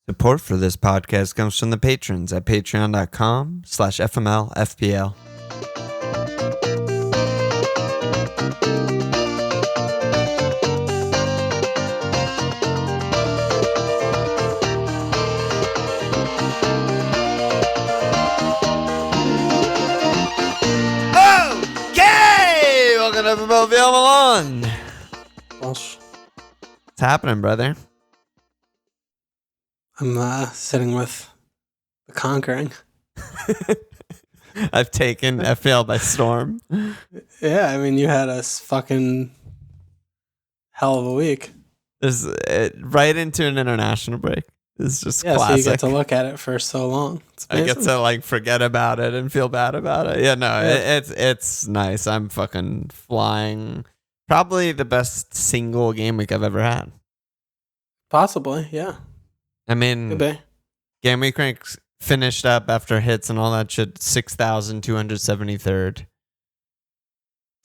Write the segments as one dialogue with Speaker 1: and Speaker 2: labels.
Speaker 1: Support for this podcast comes from the patrons at patreon.com/FML FPL. Okay! Welcome to FML FPL Alon.
Speaker 2: Walsh.
Speaker 1: What's happening, brother?
Speaker 2: I'm sitting with the Conquering.
Speaker 1: I've taken FPL by storm.
Speaker 2: Yeah, I mean, you had a fucking hell of a week.
Speaker 1: This right into an international break. It's just classic.
Speaker 2: So you get to look at it for so long.
Speaker 1: I get to forget about it and feel bad about it. Yeah, no, it's nice. I'm fucking flying. Probably the best single game week I've ever had.
Speaker 2: Possibly, yeah.
Speaker 1: I mean,
Speaker 2: Could be.
Speaker 1: game week ranks finished up after hits and all that shit. 6,273rd.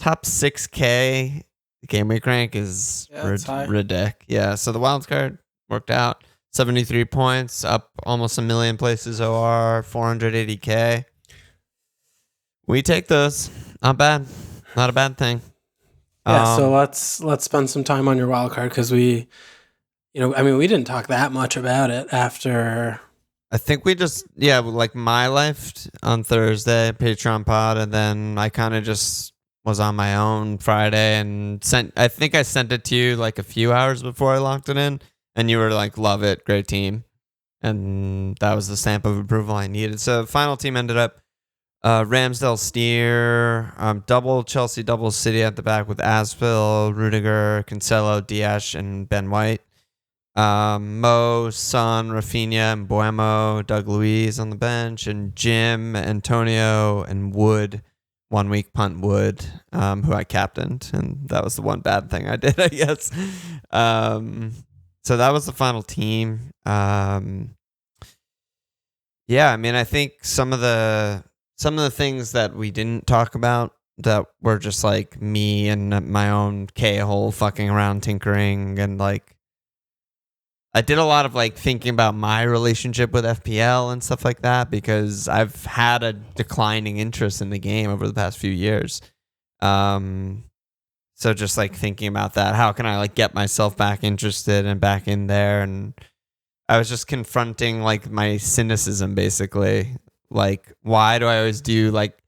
Speaker 1: Top 6K game week rank is ridiculous. Yeah, so the wildcard worked out. 73 points, up almost a million places. OR 480K. We take those. Not bad. Not a bad thing.
Speaker 2: Yeah. So let's spend some time on your wild card because we didn't talk that much about it after.
Speaker 1: I think we just my life on Thursday Patreon pod, and then I kind of just was on my own Friday and I think I sent it to you like a few hours before I locked it in. And you were like, love it, great team. And that was the stamp of approval I needed. So final team ended up Ramsdale, Steer, double Chelsea, double City at the back with Aspil, Rudiger, Cancelo, Diaz, and Ben White. Mo, Son, Rafinha, and Buemo, Doug Luiz on the bench, and Jim, Antonio, and Wood. 1 week punt Wood, who I captained. And that was the one bad thing I did, I guess. So that was the final team. I mean, I think some of the things that we didn't talk about that were just like me and my own K-hole fucking around tinkering, and like I did a lot of like thinking about my relationship with FPL and stuff like that because I've had a declining interest in the game over the past few years. So just like thinking about that, how can I like get myself back interested and back in there? And I was just confronting like my cynicism, basically. Like, why do I always do like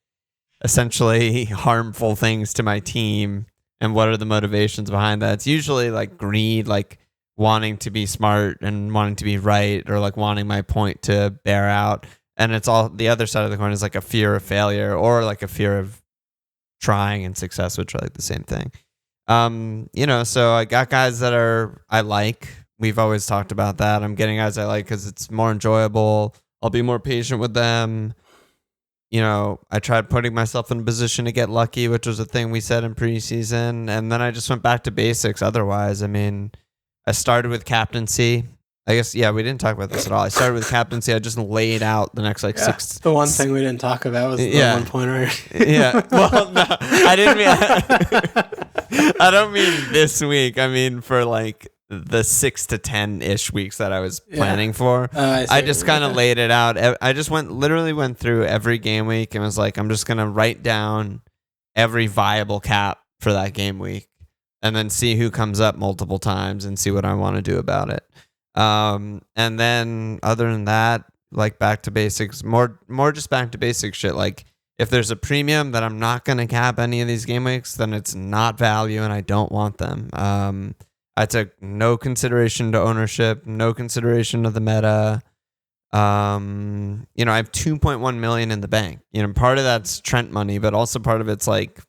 Speaker 1: essentially harmful things to my team? And what are the motivations behind that? It's usually like greed, like wanting to be smart and wanting to be right, or like wanting my point to bear out. And it's all the other side of the coin is like a fear of failure or like a fear of trying and success, which are like the same thing. So I got guys that I like. We've always talked about that. I'm getting guys I like because it's more enjoyable. I'll be more patient with them. I tried putting myself in a position to get lucky, which was a thing we said in preseason. And then I just went back to basics. Otherwise, I mean, I started with captaincy. I guess, we didn't talk about this at all. I started with captaincy. I just laid out the next six.
Speaker 2: The one thing we didn't talk about was the 1 pointer.
Speaker 1: Yeah. Well, no, I didn't mean. I don't mean this week. I mean for like the 6 to 10-ish weeks that I was planning for. I just kind of laid it out. I just literally went through every game week and was like, I'm just gonna write down every viable cap for that game week, and then see who comes up multiple times and see what I want to do about it. And then other than that, like back to basics, more just back to basic shit. Like if there's a premium that I'm not going to cap any of these game weeks, then it's not value and I don't want them. I took no consideration to ownership, no consideration to the meta. I have 2.1 million in the bank. Part of that's Trent money, but also part of it's like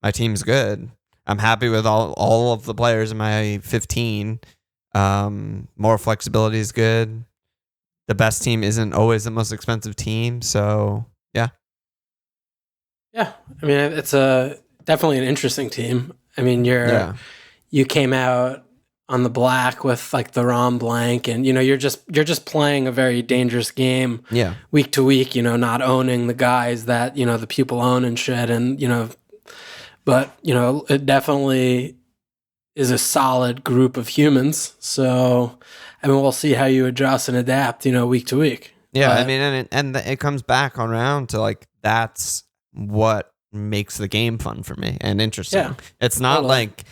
Speaker 1: my team's good. I'm happy with all of the players in my 15. More flexibility is good. The best team isn't always the most expensive team, so yeah.
Speaker 2: I mean, it's definitely an interesting team. I mean, you came out on the black with like the ROM blank, and you're just playing a very dangerous game. Week to week. Not owning the guys that the people own and shit, and but it definitely is a solid group of humans. So I mean, we'll see how you adjust and adapt, week to week.
Speaker 1: Yeah, I mean, and it comes back around to like that's what makes the game fun for me and interesting.
Speaker 2: Yeah,
Speaker 1: it's not like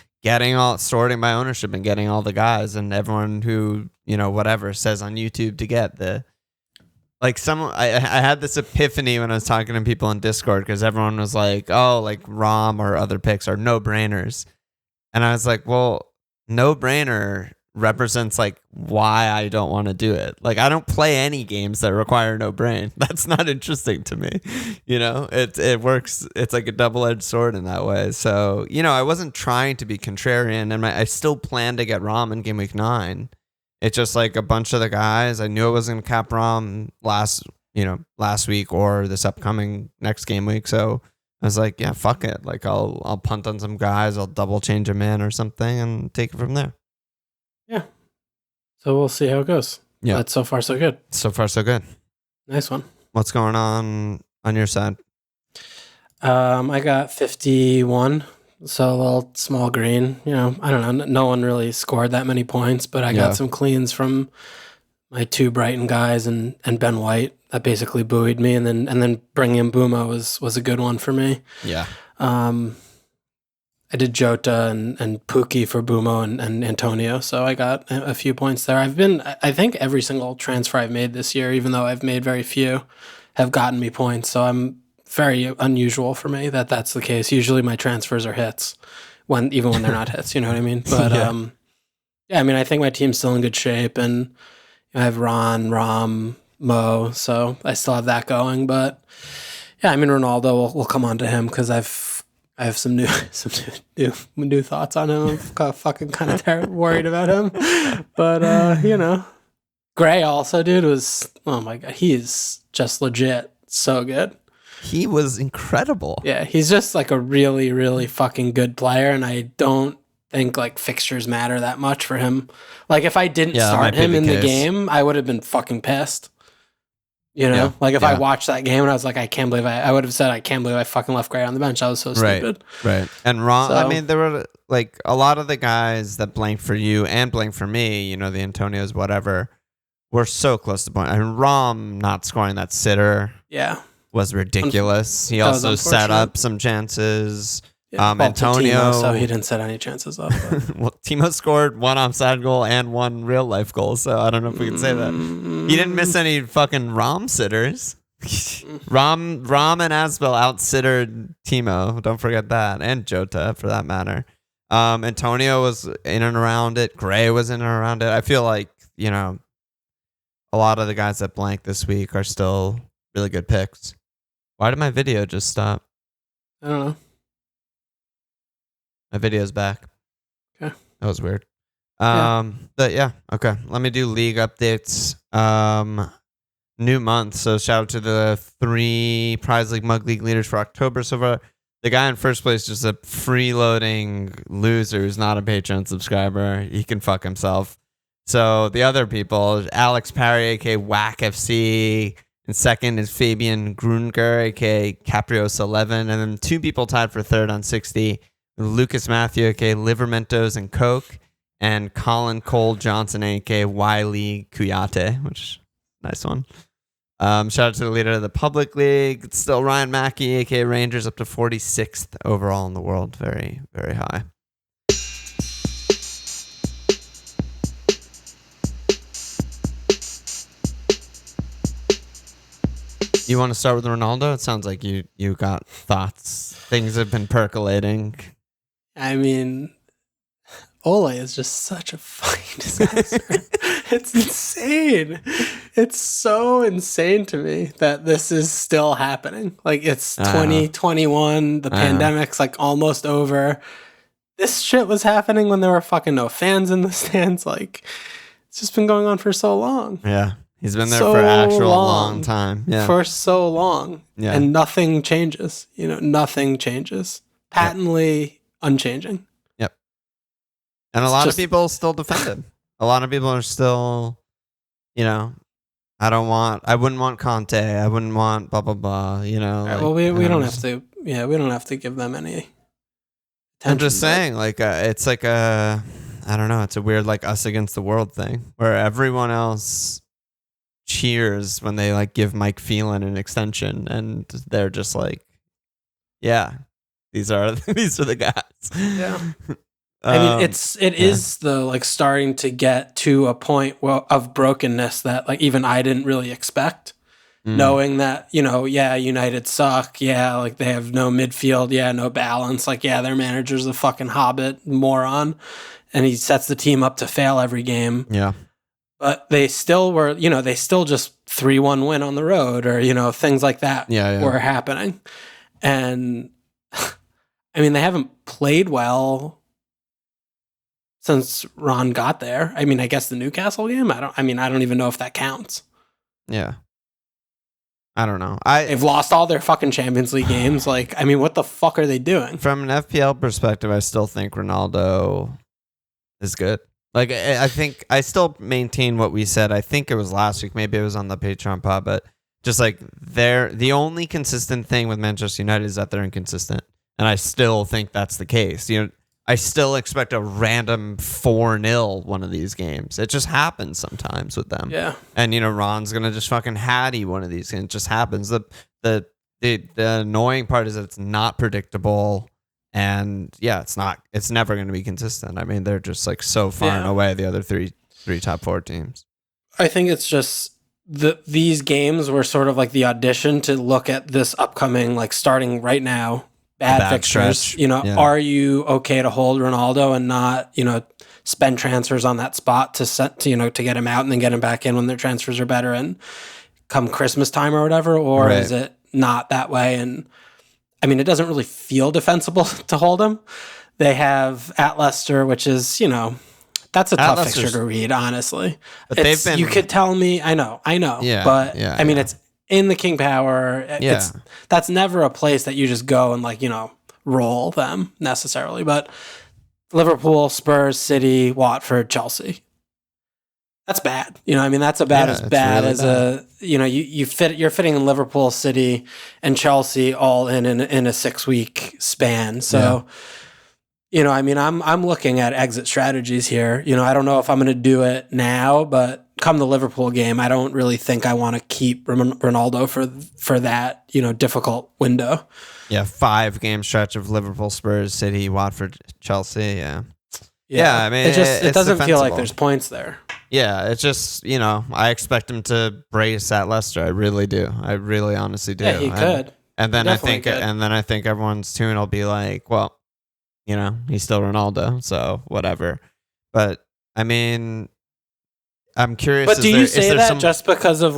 Speaker 1: sorting my ownership and getting all the guys and everyone who whatever says on YouTube to get the. Like I had this epiphany when I was talking to people in Discord because everyone was like, oh, like ROM or other picks are no-brainers. And I was like, well, no-brainer represents like why I don't want to do it. Like I don't play any games that require no brain. That's not interesting to me. It works. It's like a double-edged sword in that way. So, I wasn't trying to be contrarian and I still plan to get ROM in game week 9. It's just like a bunch of the guys. I knew I wasn't going to cap ROM last week or this upcoming next game week. So I was like, yeah, fuck it. Like I'll punt on some guys. I'll double change them in or something and take it from there.
Speaker 2: Yeah. So we'll see how it goes. Yeah. But so far, so good.
Speaker 1: So far, so good.
Speaker 2: Nice one.
Speaker 1: What's going on your side?
Speaker 2: I got 51. So a little small green, I don't know. No one really scored that many points, but I got some cleans from my 2 Brighton guys and Ben White that basically buoyed me. And then bringing in Buma was a good one for me.
Speaker 1: Yeah.
Speaker 2: I did Jota and Pookie for Bumo and Antonio. So I got a few points there. I think every single transfer I've made this year, even though I've made very few, have gotten me points. So I'm very unusual for me that's the case. Usually my transfers are hits even when they're not hits, you know what I mean? But I mean, I think my team's still in good shape and I have Rom, Mo, so I still have that going. But yeah, I mean, Ronaldo, we'll come on to him because I have some new thoughts on him. I'm fucking kind of worried about him. But, Gray also, dude, oh my God, he is just legit so good.
Speaker 1: He was incredible.
Speaker 2: Yeah, he's just like a really, really fucking good player, and I don't think like fixtures matter that much for him. Like if I didn't start him in the game, I would have been fucking pissed. Like if I watched that game and I was like, I would have said, I can't believe I fucking left Gray on the bench. I was so stupid.
Speaker 1: Right. And Ron, I mean, there were like a lot of the guys that blanked for you and blanked for me, the Antonios, whatever, were so close to point. I mean, Rom not scoring that sitter.
Speaker 2: Yeah.
Speaker 1: Was ridiculous. He also set up some chances.
Speaker 2: Yeah.
Speaker 1: Antonio,
Speaker 2: Timo, so he didn't set any chances up.
Speaker 1: Well, Timo scored 1 offside goal and 1 real life goal, so I don't know if we can say that. He didn't miss any fucking Rom sitters. Rom and Asbel out-sittered Timo. Don't forget that, and Jota for that matter. Antonio was in and around it. Gray was in and around it. I feel like a lot of the guys that blanked this week are still really good picks. Why did my video just stop?
Speaker 2: I don't know.
Speaker 1: My video's back.
Speaker 2: Okay.
Speaker 1: That was weird. But yeah, okay. Let me do league updates. New month. So shout out to the 3 Prize League Mug League leaders for October so far. The guy in first place, just a freeloading loser who's not a Patreon subscriber. He can fuck himself. So the other people, Alex Parry, aka Whack FC. And second is Fabian Grunger, aka Caprios11. And then 2 people tied for third on 60. Lucas Matthew, aka Livermentos and Coke. And Colin Cole Johnson, aka Wiley Kuyate, which nice one. Shout out to the leader of the public league. It's still Ryan Mackey, aka Rangers, up to 46th overall in the world. Very, very high. You want to start with Ronaldo? It sounds like you got thoughts. Things have been percolating.
Speaker 2: I mean, Ole is just such a fucking disaster. It's insane. It's so insane to me that this is still happening. Like it's 2021. The pandemic's like almost over. This shit was happening when there were fucking no fans in the stands. Like it's just been going on for so long.
Speaker 1: Yeah. He's been there for actual long time. Yeah.
Speaker 2: For so long.
Speaker 1: Yeah.
Speaker 2: And nothing changes. Nothing changes. Patently unchanging.
Speaker 1: Yep. And a lot of people still defend him. A lot of people are still, I wouldn't want Conte. I wouldn't want blah, blah, blah,
Speaker 2: well, we don't have to, we don't have to give them any attention.
Speaker 1: I'm just saying, it's like I don't know. It's a weird like us against the world thing where everyone else cheers when they like give Mike Phelan an extension, and they're just like, yeah, these are the guys.
Speaker 2: Yeah. I mean, it is though, like starting to get to a point of brokenness that like even I didn't really expect. Knowing that, United suck. Yeah, like they have no midfield. Yeah, no balance. Like, yeah, their manager's a fucking hobbit moron, and he sets the team up to fail every game.
Speaker 1: Yeah.
Speaker 2: But they still were, they still just 3-1 win on the road, or, things like that were happening. And I mean, they haven't played well since Ron got there. I mean, I guess the Newcastle game, I don't even know if that counts.
Speaker 1: Yeah. I don't know.
Speaker 2: They've lost all their fucking Champions League games. Like, I mean, what the fuck are they doing?
Speaker 1: From an FPL perspective, I still think Ronaldo is good. Like, I think I still maintain what we said. I think it was last week. Maybe it was on the Patreon pod, but just like the only consistent thing with Manchester United is that they're inconsistent. And I still think that's the case. I still expect a random 4-0 one of these games. It just happens sometimes with them.
Speaker 2: Yeah.
Speaker 1: And, Ron's going to just fucking Hattie one of these games. It just happens. The annoying part is that it's not predictable. And yeah, it's never going to be consistent. I mean, they're just like so far and away the other three top 4 teams.
Speaker 2: I think it's just these games were sort of like the audition to look at this upcoming, like starting right now, bad fixtures. Stretch. Are you okay to hold Ronaldo and not, spend transfers on that spot to get him out and then get him back in when their transfers are better and come Christmas time or whatever? Or is it not that way? And I mean, it doesn't really feel defensible to hold him. They have at Leicester, which is, that's a tough fixture to read, honestly. But you could tell me, I know.
Speaker 1: Yeah,
Speaker 2: but I mean, it's in the King Power. That's never a place that you just go and roll them necessarily. But Liverpool, Spurs, City, Watford, Chelsea. That's bad. That's about as bad really as bad. You're fitting in Liverpool, City, and Chelsea all in a 6-week span. So, I'm looking at exit strategies here. I don't know if I'm going to do it now, but come the Liverpool game, I don't really think I want to keep Ronaldo for that, difficult window.
Speaker 1: Yeah, 5-game stretch of Liverpool, Spurs, City, Watford, Chelsea. Yeah. I mean,
Speaker 2: it doesn't feel like there's points there.
Speaker 1: Yeah, it's just, I expect him to brace at Leicester. I really do. I really honestly do.
Speaker 2: Yeah, he could.
Speaker 1: And then I think everyone's tune will be like, well, he's still Ronaldo, so whatever. But I mean, I'm curious.
Speaker 2: But do you say that just because of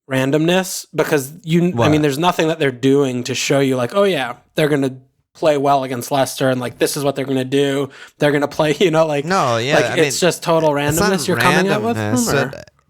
Speaker 2: randomness? Because there's nothing that they're doing to show you oh yeah, they're gonna play well against Leicester and this is what they're gonna do. They're gonna play,
Speaker 1: no, yeah,
Speaker 2: it's just total randomness you're coming up with.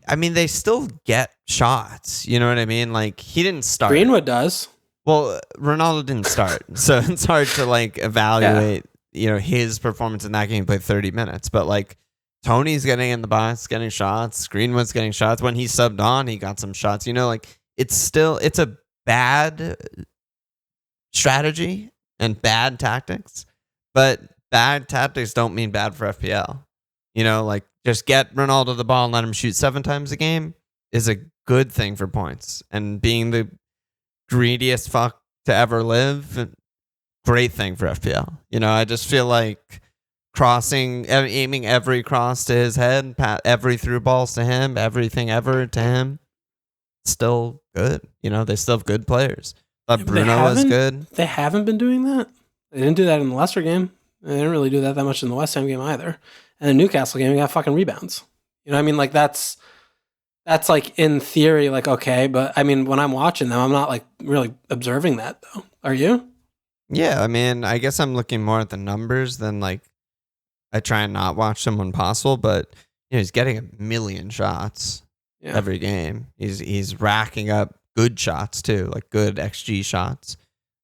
Speaker 1: I mean, they still get shots. You know what I mean? He didn't start.
Speaker 2: Greenwood does.
Speaker 1: Well, Ronaldo didn't start, so it's hard to evaluate, his performance in that game. He played 30 minutes, but Tony's getting in the box, getting shots. Greenwood's getting shots. When he subbed on, he got some shots. It's a bad strategy and bad tactics, but bad tactics don't mean bad for FPL. Just get Ronaldo the ball and let him shoot 7 times a game is a good thing for points. And being the greediest fuck to ever live, great thing for FPL. I just feel like aiming every cross to his head, every through balls to him, everything ever to him, still good. They still have good players. Thought Bruno was good.
Speaker 2: They haven't been doing that. They didn't do that in the Leicester game. They didn't really do that much in the West Ham game either. And the Newcastle game, we got fucking rebounds. That's in theory, okay. But I mean, when I'm watching them, I'm not really observing that though. Are you?
Speaker 1: Yeah. I mean, I guess I'm looking more at the numbers than I try and not watch them when possible, but he's getting 1 million shots every game. He's racking up good shots too, good XG shots.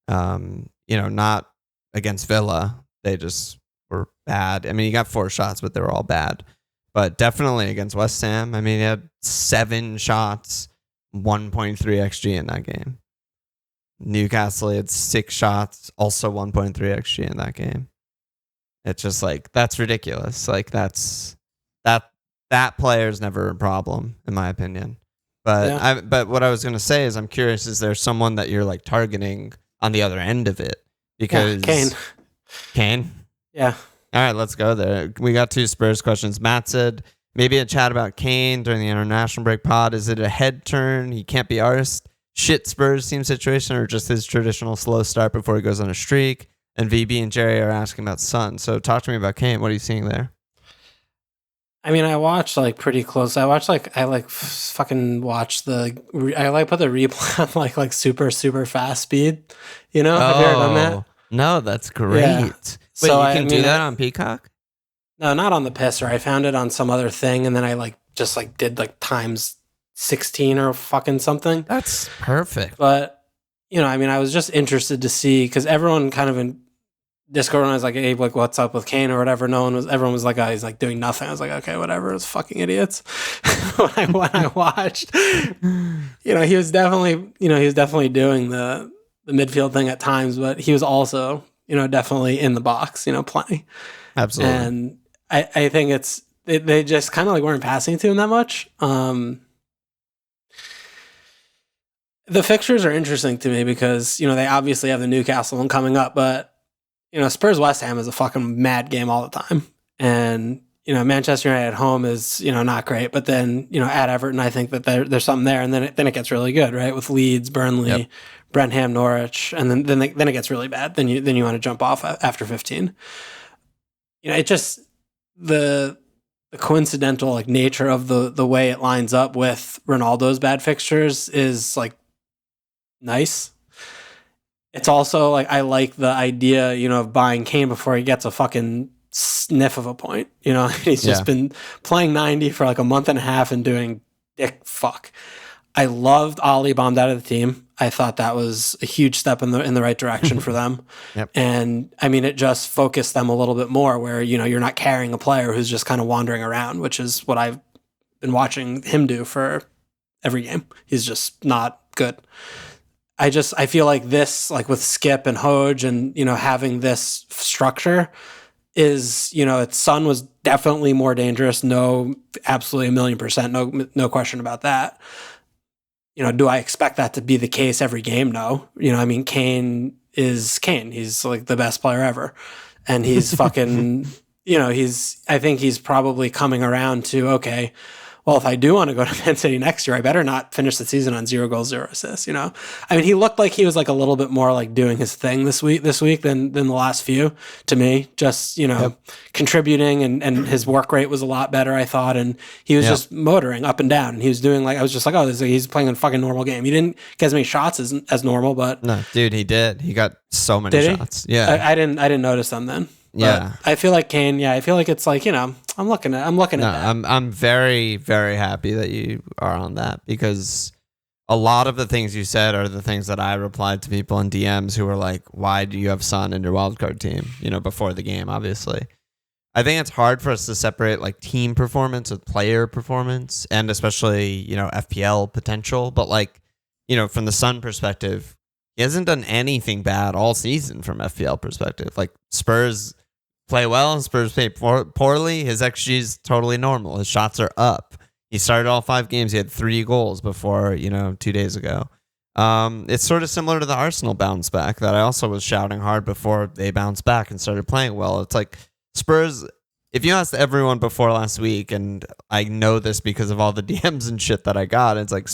Speaker 1: Not against Villa. They just were bad. I mean, he got 4 shots, but they were all bad. But definitely against West Ham, I mean, he had 7 shots, 1.3 XG in that game. Newcastle had 6 shots, also 1.3 XG in that game. It's just like, that's ridiculous. Like that player's never a problem, in my opinion. But but what I was going to say is I'm curious, is there someone that you're like targeting on the other end of it? Because Kane?
Speaker 2: Yeah.
Speaker 1: All right, let's go there. We got 2 Spurs questions. Matt said, maybe a chat about Kane during the international break pod. Is it a head turn? He can't be arsed. Shit Spurs team situation, or just his traditional slow start before he goes on a streak? And VB and Jerry are asking about Son. So talk to me about Kane. What are you seeing there?
Speaker 2: I mean, I watched like pretty close. I fucking watched I put the replay on like super, super fast speed. You know, have you ever done that?
Speaker 1: No, that's great. Yeah. Wait,
Speaker 2: so
Speaker 1: you can do that on Peacock?
Speaker 2: No, not on the Pisser. I found it on some other thing, and then I just did times 16 or fucking something.
Speaker 1: That's perfect.
Speaker 2: But, you know, I mean, I was just interested to see, because everyone kind of in Discord, when I was like, hey, like, what's up with Kane or whatever, everyone was like, oh, he's like doing nothing. I was like, okay, whatever, it's fucking idiots. when I watched, you know, he was definitely doing the midfield thing at times, but he was also, you know, definitely in the box, you know, playing.
Speaker 1: Absolutely.
Speaker 2: And I think they just kind of like weren't passing to him that much. The fixtures are interesting to me because, you know, they obviously have the Newcastle one coming up, but, you know, Spurs West Ham is a fucking mad game all the time. And, you know, Manchester United at home is, you know, not great, but then, you know, at Everton, I think that there's something there, and then it gets really good, right? With Leeds, Burnley, Brentford, Norwich, and then it gets really bad. Then you want to jump off after 15. You know, it just the coincidental like nature of the way it lines up with Ronaldo's bad fixtures is like nice. It's also like, I like the idea, you know, of buying Kane before he gets a fucking sniff of a point. You know, he's just been playing 90 for like a month and a half and doing dick fuck. I loved Ollie bombed out of the team. I thought that was a huge step in the right direction for them.
Speaker 1: Yep.
Speaker 2: And I mean, it just focused them a little bit more where, you know, you're not carrying a player who's just kind of wandering around, which is what I've been watching him do for every game. He's just not good. I feel like this, like with Skip and Hoj and, you know, having this structure is, you know, its Son was definitely more dangerous. No, absolutely 1,000,000%. No question about that. You know, do I expect that to be the case every game? No. You know, I mean, Kane is Kane. He's like the best player ever. And he's fucking, you know, I think he's probably coming around to, okay, well, if I do want to go to Man City next year, I better not finish the season on 0 goals, 0 assists, you know? I mean, he looked like he was like a little bit more like doing his thing this week than the last few, to me. Just, you know, contributing, and his work rate was a lot better, I thought, and he was just motoring up and down, and he was doing like, I was just like, oh, he's playing a fucking normal game. He didn't get as many shots as normal, but...
Speaker 1: No, dude, he did. He got so many shots. Yeah.
Speaker 2: I didn't notice them then. But I feel like Kane, I feel like it's like, you know, I'm looking at that.
Speaker 1: I'm very, very happy that you are on that, because a lot of the things you said are the things that I replied to people in DMs who were like, why do you have Son in your wildcard team? You know, before the game, obviously. I think it's hard for us to separate like team performance with player performance, and especially, you know, FPL potential. But like, you know, from the Son perspective, he hasn't done anything bad all season from FPL perspective. Like, Spurs play well, Spurs play poorly. His XG is totally normal. His shots are up. He started all 5 games. He had 3 goals before, you know, 2 days ago. It's sort of similar to the Arsenal bounce back that I also was shouting hard before they bounced back and started playing well. It's like Spurs, if you asked everyone before last week, and I know this because of all the DMs and shit that I got, it's like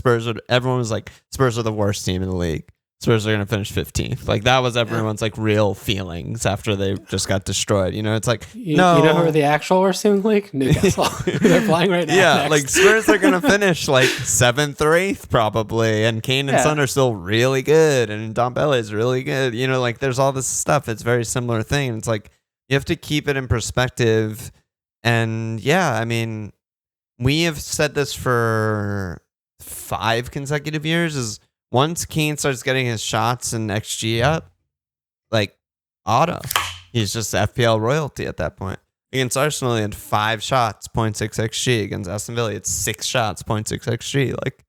Speaker 1: everyone was like, Spurs are the worst team in the league. Spurs are going to finish 15th. Like, that was everyone's like real feelings after they just got destroyed. You know, it's like, no.
Speaker 2: You know who are the actual worst team in the league? Newcastle. They're playing right now.
Speaker 1: Yeah,
Speaker 2: next.
Speaker 1: Like Spurs are going to finish like 7th or 8th probably. And Kane and Son are still really good. And Dombele is really good. You know, like there's all this stuff. It's a very similar thing. It's like, you have to keep it in perspective. And yeah, I mean, we have said this for 5 consecutive years, is once Kane starts getting his shots and XG up, like auto, he's just FPL royalty at that point. Against Arsenal, he had 5 shots, 0.6 XG. Against Aston Villa, he had 6 shots, 0.6 XG. Like,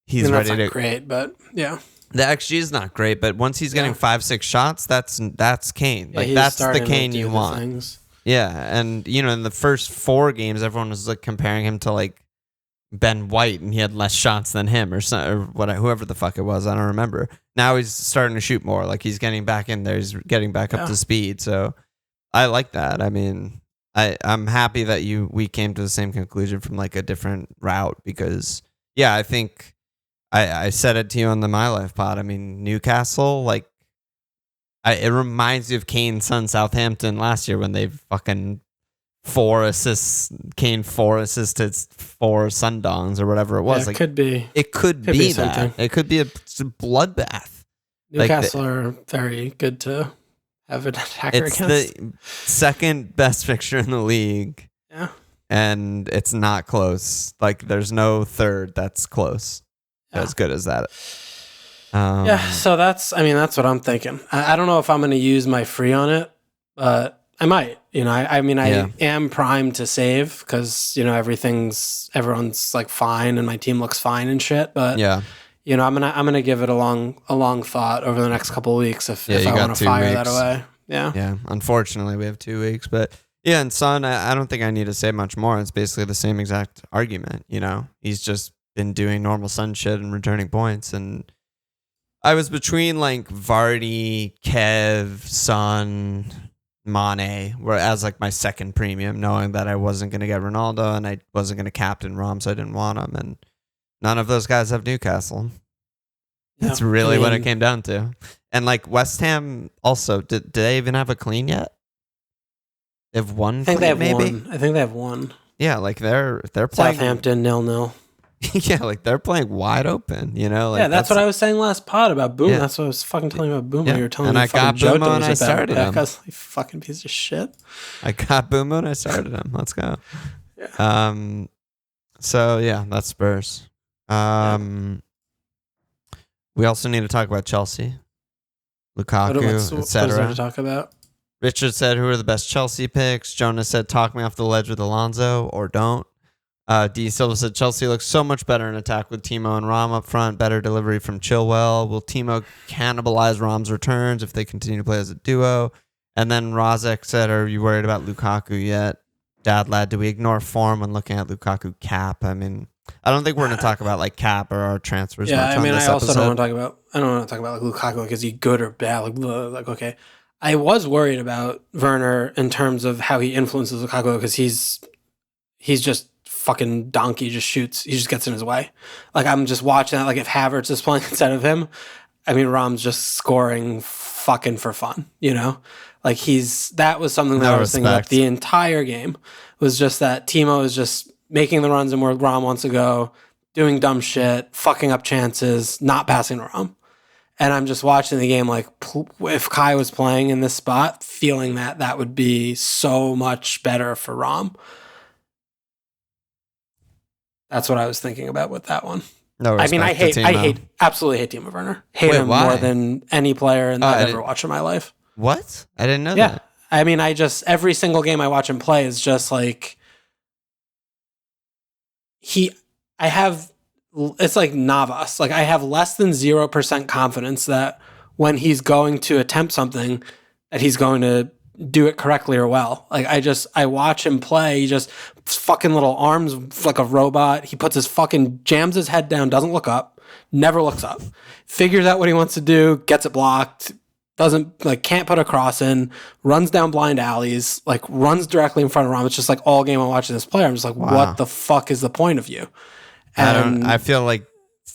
Speaker 1: he's ready to...
Speaker 2: great, but yeah.
Speaker 1: The XG is not great, but once he's getting 5-6 shots, that's Kane.
Speaker 2: Yeah,
Speaker 1: like that's the Kane you want.
Speaker 2: Things.
Speaker 1: Yeah, and in the first 4 games, everyone was like comparing him to like Ben White, and he had less shots than him, or whoever the fuck it was. I don't remember. Now he's starting to shoot more. Like he's getting back in there. He's getting back up to speed. So I like that. I mean, I'm happy that we came to the same conclusion from like a different route, because I think. I said it to you on the My Life pod. I mean, Newcastle, like, it reminds me of Kane's son Southampton last year when they fucking 4 assists, Kane 4 assists to 4 Sundongs or whatever it was.
Speaker 2: Yeah,
Speaker 1: like,
Speaker 2: could be.
Speaker 1: It could be that.
Speaker 2: Something.
Speaker 1: It could be a bloodbath.
Speaker 2: Newcastle are very good to have an attacker
Speaker 1: against.
Speaker 2: It's
Speaker 1: the second best fixture in the league.
Speaker 2: Yeah.
Speaker 1: And it's not close. Like, there's no third that's close. As good as that.
Speaker 2: So that's what I'm thinking. I don't know if I'm going to use my free on it, but I might. I am primed to save because everyone's like fine and my team looks fine and shit. But I'm gonna give it a long thought over the next couple of weeks if I want to fire that away. Yeah.
Speaker 1: Unfortunately, we have 2 weeks, but and Son, I don't think I need to say much more. It's basically the same exact argument. He's just been doing normal Sun shit and returning points, and I was between like Vardy, Kev, Son, Mane, as like my second premium, knowing that I wasn't going to get Ronaldo and I wasn't going to captain Rom, so I didn't want him, and none of those guys have Newcastle. That's really what it came down to. And like West Ham also, did they even have a clean yet? They've won.
Speaker 2: I think they have one. I think they have one.
Speaker 1: Yeah, like they're playing
Speaker 2: Southampton 0-0.
Speaker 1: Yeah, like they're playing wide open,
Speaker 2: Like that's what I was saying last pod about Boom. Yeah. That's what I was fucking telling you about Boom. You were telling me
Speaker 1: I got Boomo and I started him.
Speaker 2: Because you fucking piece of shit.
Speaker 1: I got Boomo and I started him. Let's go.
Speaker 2: Yeah.
Speaker 1: So yeah, that's Spurs. We also need to talk about Chelsea, Lukaku, etc.
Speaker 2: What is there to talk about?
Speaker 1: Richard said, "Who are the best Chelsea picks?" Jonas said, "Talk me off the ledge with Alonso or don't." D. Silva said, "Chelsea looks so much better in attack with Timo and Rom up front. Better delivery from Chilwell. Will Timo cannibalize Rom's returns if they continue to play as a duo?" And then Rozek said, "Are you worried about Lukaku yet? Dad lad, do we ignore form when looking at Lukaku cap?" I mean, I don't think we're going to talk about like cap or our transfers.
Speaker 2: Yeah,
Speaker 1: much on this
Speaker 2: I also
Speaker 1: episode.
Speaker 2: don't want to talk about like Lukaku. Like, is he good or bad? Like okay. I was worried about Werner in terms of how he influences Lukaku because he's just fucking donkey, just shoots. He just gets in his way. Like I'm just watching that. Like if Havertz is playing instead of him, I mean Rom's just scoring fucking for fun. Like that was something that I was thinking about the entire game was just that Timo is just making the runs and where Rom wants to go, doing dumb shit, fucking up chances, not passing to Rom. And I'm just watching the game like, if Kai was playing in this spot, feeling that would be so much better for Rom. That's what I was thinking about with that one.
Speaker 1: No respect
Speaker 2: I absolutely hate Timo Werner. Hate him more than any player I've ever watched in my life.
Speaker 1: What? I didn't know that.
Speaker 2: I mean, every single game I watch him play is just like, it's like Navas. Like I have less than 0% confidence that when he's going to attempt something that he's going to do it correctly or well. Like I watch him play. He just fucking little arms like a robot. He puts jams his head down, doesn't look up, never looks up, figures out what he wants to do, gets it blocked, can't put a cross in, runs down blind alleys, like runs directly in front of Rom. It's just like all game I'm watching this player. I'm just like, What the fuck is the point of you? And
Speaker 1: I feel like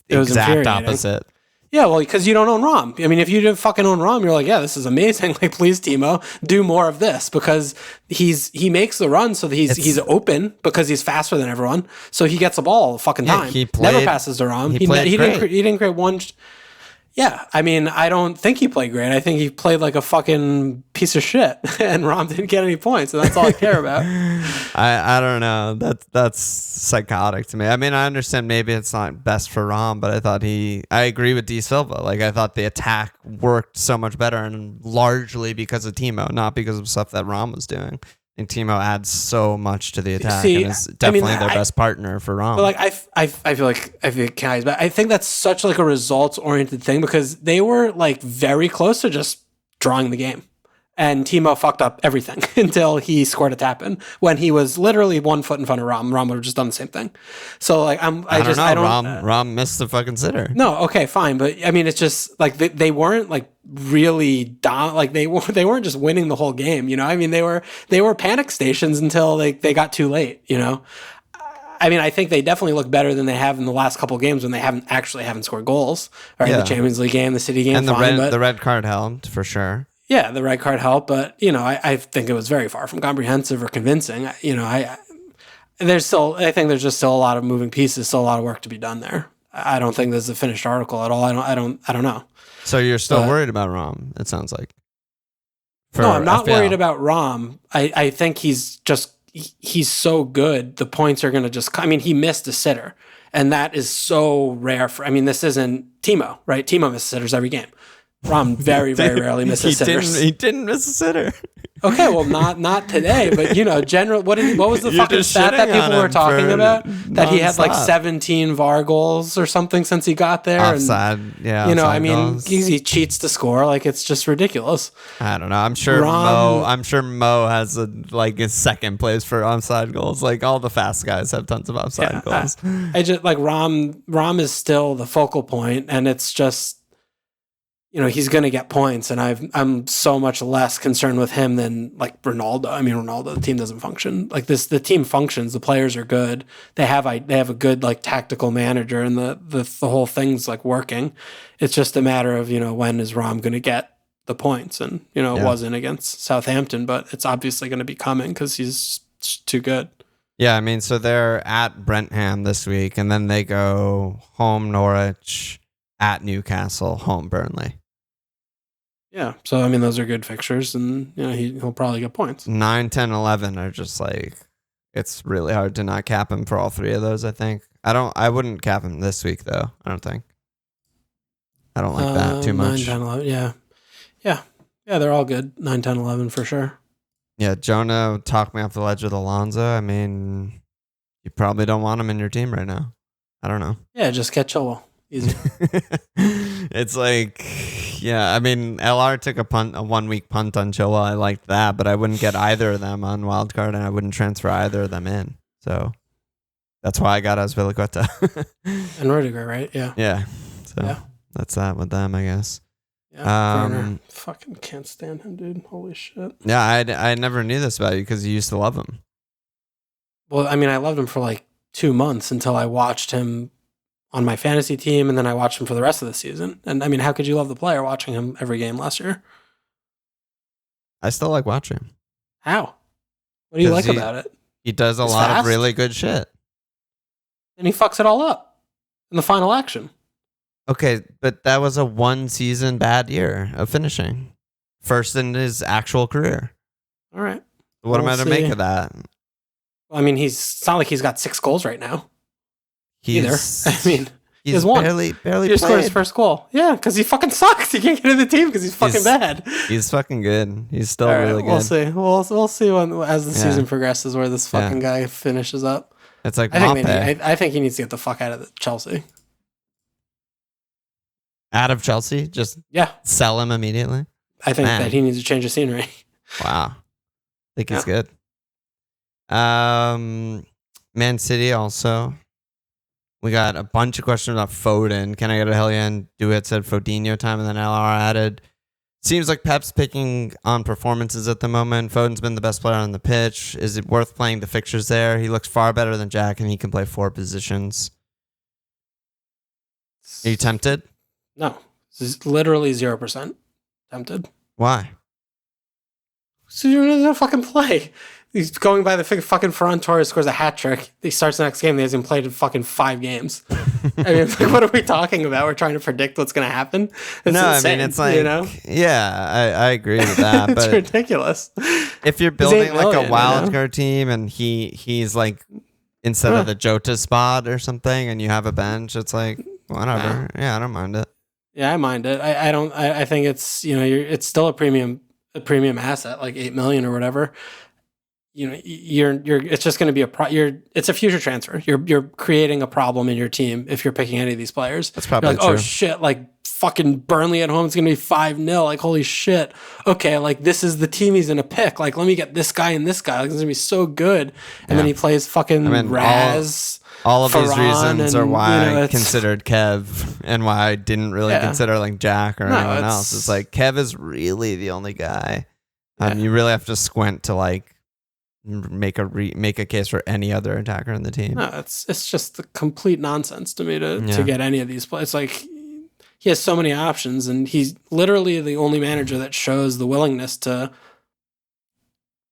Speaker 1: the exact opposite.
Speaker 2: Yeah, well, because you don't own Rom. I mean, if you didn't fucking own Rom, you're like, yeah, this is amazing. Like, please, Timo, do more of this because he makes the run so that he's open because he's faster than everyone. So he gets the ball all the fucking time. Never passes to Rom. He didn't create one. Yeah, I mean, I don't think he played great. I think he played like a fucking piece of shit, and Rom didn't get any points, and that's all I care about.
Speaker 1: I don't know. That's psychotic to me. I mean, I understand maybe it's not best for Rom, but I agree with D Silva. Like, I thought the attack worked so much better, and largely because of Timo, not because of stuff that Rom was doing. think Timo adds so much to the attack and is definitely their best partner for Rom.
Speaker 2: But like I feel like guys, but I think that's such like a results oriented thing because they were like very close to just drawing the game. And Timo fucked up everything until he scored a tap in when he was literally 1 foot in front of Rom. Rom would have just done the same thing. So like I don't.
Speaker 1: Rom missed the fucking sitter.
Speaker 2: No, okay, fine, but I mean it's just like they weren't like really like they weren't just winning the whole game. You know, I mean they were panic stations until they got too late. You know. I mean, I think they definitely look better than they have in the last couple of games when they haven't scored goals. Or in the Champions League game, the City game,
Speaker 1: and the red card helped for sure.
Speaker 2: Yeah, the red card helped, but you know, I think it was very far from comprehensive or convincing. You know, I think there's just still a lot of moving pieces, still a lot of work to be done there. I don't think there's a finished article at all. I don't know.
Speaker 1: So you're still worried about Rom? It sounds like.
Speaker 2: No, I'm not worried about Rom. I think he's so good. The points are going to just. I mean, he missed a sitter, and that is so rare. This isn't Timo, right? Timo misses sitters every game. Rom very, very rarely misses sitters.
Speaker 1: He didn't miss a sitter.
Speaker 2: Okay, well, not today, but you know, what was the fucking stat that people were talking about? That he had like 17 VAR goals or something since he got there.
Speaker 1: Offside, yeah.
Speaker 2: You know, I mean, he cheats to score. Like it's just ridiculous.
Speaker 1: I don't know. I'm sure Mo has his second place for offside goals. Like all the fast guys have tons of offside goals.
Speaker 2: I just like Rom is still the focal point, and it's just. You know, he's going to get points, and I'm so much less concerned with him than like Ronaldo. I mean, Ronaldo, the team doesn't function like this. The team functions. The players are good. They have a good like tactical manager, and the whole thing's like working. It's just a matter of when is Rom going to get the points, and it wasn't against Southampton, but it's obviously going to be coming because he's too good.
Speaker 1: Yeah, I mean, so they're at Brentham this week, and then they go home Norwich, at Newcastle, home Burnley.
Speaker 2: Yeah, so I mean those are good fixtures, and he'll probably get points.
Speaker 1: 9, 10, 11 are just like it's really hard to not cap him for all three of those. I think I wouldn't cap him this week though. I don't think. I don't like that too much.
Speaker 2: 9, 10, 11, yeah. They're all good. 9, 10, 11 for sure.
Speaker 1: Yeah, Jonah talked me off the ledge with Alonso. I mean, you probably don't want him in your team right now. I don't know.
Speaker 2: Yeah, just catch Chilwell. Easy.
Speaker 1: It's like, yeah, I mean, LR took a 1 week punt on Chilwell. I liked that, but I wouldn't get either of them on Wildcard, and I wouldn't transfer either of them in. So that's why I got Azpilicueta.
Speaker 2: And Rudiger, right? Yeah.
Speaker 1: Yeah. So that's that with them, I guess.
Speaker 2: Yeah. Fucking can't stand him, dude. Holy shit.
Speaker 1: Yeah, I never knew this about you because you used to love him.
Speaker 2: Well, I mean, I loved him for like 2 months until I watched him on my fantasy team, and then I watched him for the rest of the season. And I mean, how could you love the player watching him every game last year?
Speaker 1: I still like watching him.
Speaker 2: How? What do you like about it?
Speaker 1: He does a lot of really good shit.
Speaker 2: And he fucks it all up in the final action.
Speaker 1: Okay, but that was a 1 season bad year of finishing. First in his actual career.
Speaker 2: All right.
Speaker 1: What am I to make of that?
Speaker 2: Well, I mean, it's not like he's got 6 goals right now. Either. I mean,
Speaker 1: he's
Speaker 2: won.
Speaker 1: barely
Speaker 2: he scored his first goal. Yeah, because he fucking sucks. He can't get in the team because he's fucking bad.
Speaker 1: He's fucking good. He's still really good.
Speaker 2: We'll see. We'll see as the season progresses where this fucking guy finishes up.
Speaker 1: It's like
Speaker 2: I think he needs to get the fuck out of Chelsea.
Speaker 1: Out of Chelsea? Just sell him immediately?
Speaker 2: I think that he needs to change the scenery.
Speaker 1: Wow. I think he's good. Man City also. We got a bunch of questions about Foden. Can I get a hell yeah? And Duet said Fodinho time, and then LR added. Seems like Pep's picking on performances at the moment. Foden's been the best player on the pitch. Is it worth playing the fixtures there? He looks far better than Jack, and he can play 4 positions. Are you tempted?
Speaker 2: No. This is literally 0% tempted.
Speaker 1: Why?
Speaker 2: So you're going to fucking play. He's going by the fucking Ferran Torres scores a hat trick. He starts the next game. He hasn't played in fucking 5 games. I mean, what are we talking about? We're trying to predict what's going to happen. It's insane,
Speaker 1: I mean, it's like, yeah, I agree with that.
Speaker 2: It's
Speaker 1: but
Speaker 2: ridiculous.
Speaker 1: If you're building like a wildcard team and he's like, instead of the Jota spot or something, and you have a bench, it's like, whatever. Yeah, I don't mind it.
Speaker 2: Yeah, I mind it. I think it's, it's still a premium asset, like $8 million or whatever. it's just going to be it's a future transfer. You're creating a problem in your team if you're picking any of these players.
Speaker 1: That's probably
Speaker 2: like,
Speaker 1: true.
Speaker 2: oh shit, like fucking Burnley at home is going to be 5-0. Like, holy shit. Okay, like this is the team he's going to pick. Like, let me get this guy and this guy. Like, it's going to be so good. And then he plays fucking Raz.
Speaker 1: All of these reasons are why I
Speaker 2: it's
Speaker 1: considered Kev and why I didn't really consider like Jack or anyone else. It's like Kev is really the only guy. You really have to squint to like make a case for any other attacker in the team.
Speaker 2: No, it's just the complete nonsense to me to get any of these players. It's like he has so many options, and he's literally the only manager that shows the willingness to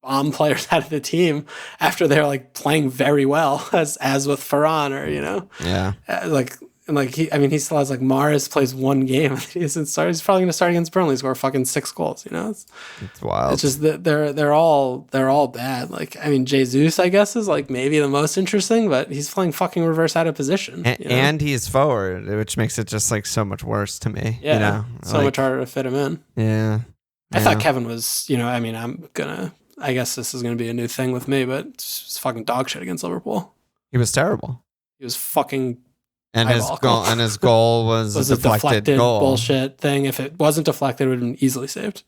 Speaker 2: bomb players out of the team after they're like playing very well, as with Ferran he still has like Mahrez plays one game. He's probably going to start against Burnley, score fucking 6 goals. It's
Speaker 1: wild.
Speaker 2: It's just that they're all bad. Like, I mean, Jesus, I guess, is like maybe the most interesting, but he's playing fucking reverse out of position.
Speaker 1: And he's forward, which makes it just like so much worse to me.
Speaker 2: Yeah, so much harder to fit him in.
Speaker 1: Yeah,
Speaker 2: I thought Kevin was. I guess this is going to be a new thing with me, but it's fucking dog shit against Liverpool.
Speaker 1: He was terrible.
Speaker 2: He was fucking.
Speaker 1: And his goal was a deflected goal.
Speaker 2: Bullshit thing. If it wasn't deflected, it would have been easily saved.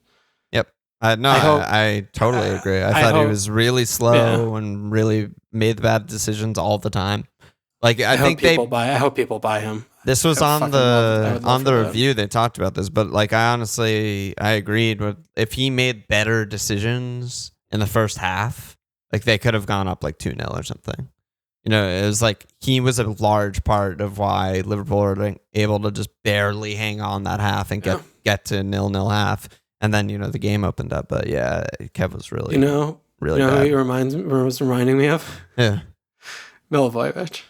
Speaker 1: Yep. I totally agree. I thought he was really slow and really made bad decisions all the time. Like I hope people buy him. This was on the review. They talked about this, but like I agreed with if he made better decisions in the first half, like they could have gone up like 2-0 or something. It was like he was a large part of why Liverpool were able to just barely hang on that half and get to 0-0 half, and then the game opened up. But yeah, Kev was really really bad.
Speaker 2: Who was reminding me of?
Speaker 1: Yeah,
Speaker 2: Milivojevic.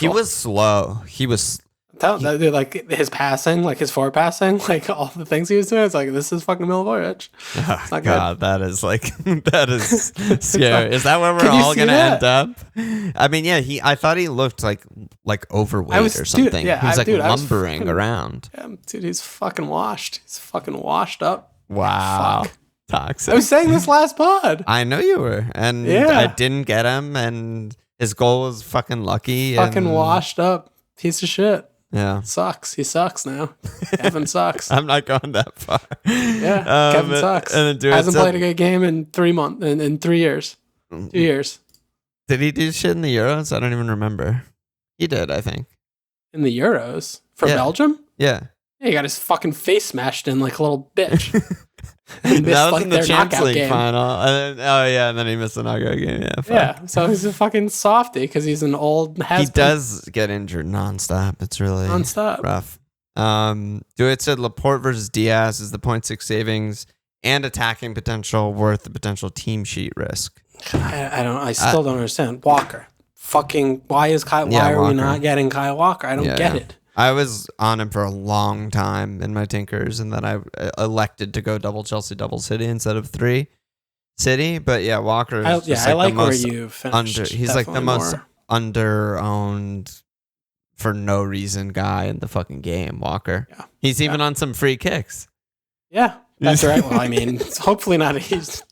Speaker 1: He was slow. He was.
Speaker 2: Like his passing, like his forward passing, like all the things he was doing. It's like, this is fucking Milivojevic.
Speaker 1: Oh, God, that is scary. Is that where we're all gonna end up? I mean, yeah. I thought he looked like overweight or something. He was lumbering around.
Speaker 2: Yeah, dude, he's fucking washed. He's fucking washed up.
Speaker 1: Wow.
Speaker 2: Fuck.
Speaker 1: Toxic.
Speaker 2: I was saying this last pod.
Speaker 1: I know you were, and I didn't get him, and his goal was fucking lucky.
Speaker 2: Fucking washed up piece of shit.
Speaker 1: Yeah.
Speaker 2: Sucks. He sucks now. Kevin sucks.
Speaker 1: I'm not going that far.
Speaker 2: Yeah. Kevin sucks. Hasn't played a good game in 3 months, in 3 years. 2 years.
Speaker 1: Did he do shit in the Euros? I don't even remember. He did, I think.
Speaker 2: In the Euros? For Belgium?
Speaker 1: Yeah.
Speaker 2: Yeah, he got his fucking face smashed in like a little bitch.
Speaker 1: That was in the Champions League final. And then he missed the knockout game.
Speaker 2: Yeah, so he's a fucking softie because he's an old has-been.
Speaker 1: He does get injured nonstop. It's really rough. Dewitt said Laporte versus Diaz is the 0.6 savings and attacking potential worth the potential team sheet risk.
Speaker 2: I still don't understand. Walker. Fucking why are we not getting Kyle Walker? I don't get it.
Speaker 1: I was on him for a long time in my Tinkers, and then I elected to go double Chelsea, double City instead of 3 City. But yeah, Walker is
Speaker 2: I like where you finished.
Speaker 1: He's like the most under-owned for no reason guy in the fucking game, Walker. Yeah. He's even on some free kicks.
Speaker 2: Yeah, that's right. Well, I mean, hopefully not. Is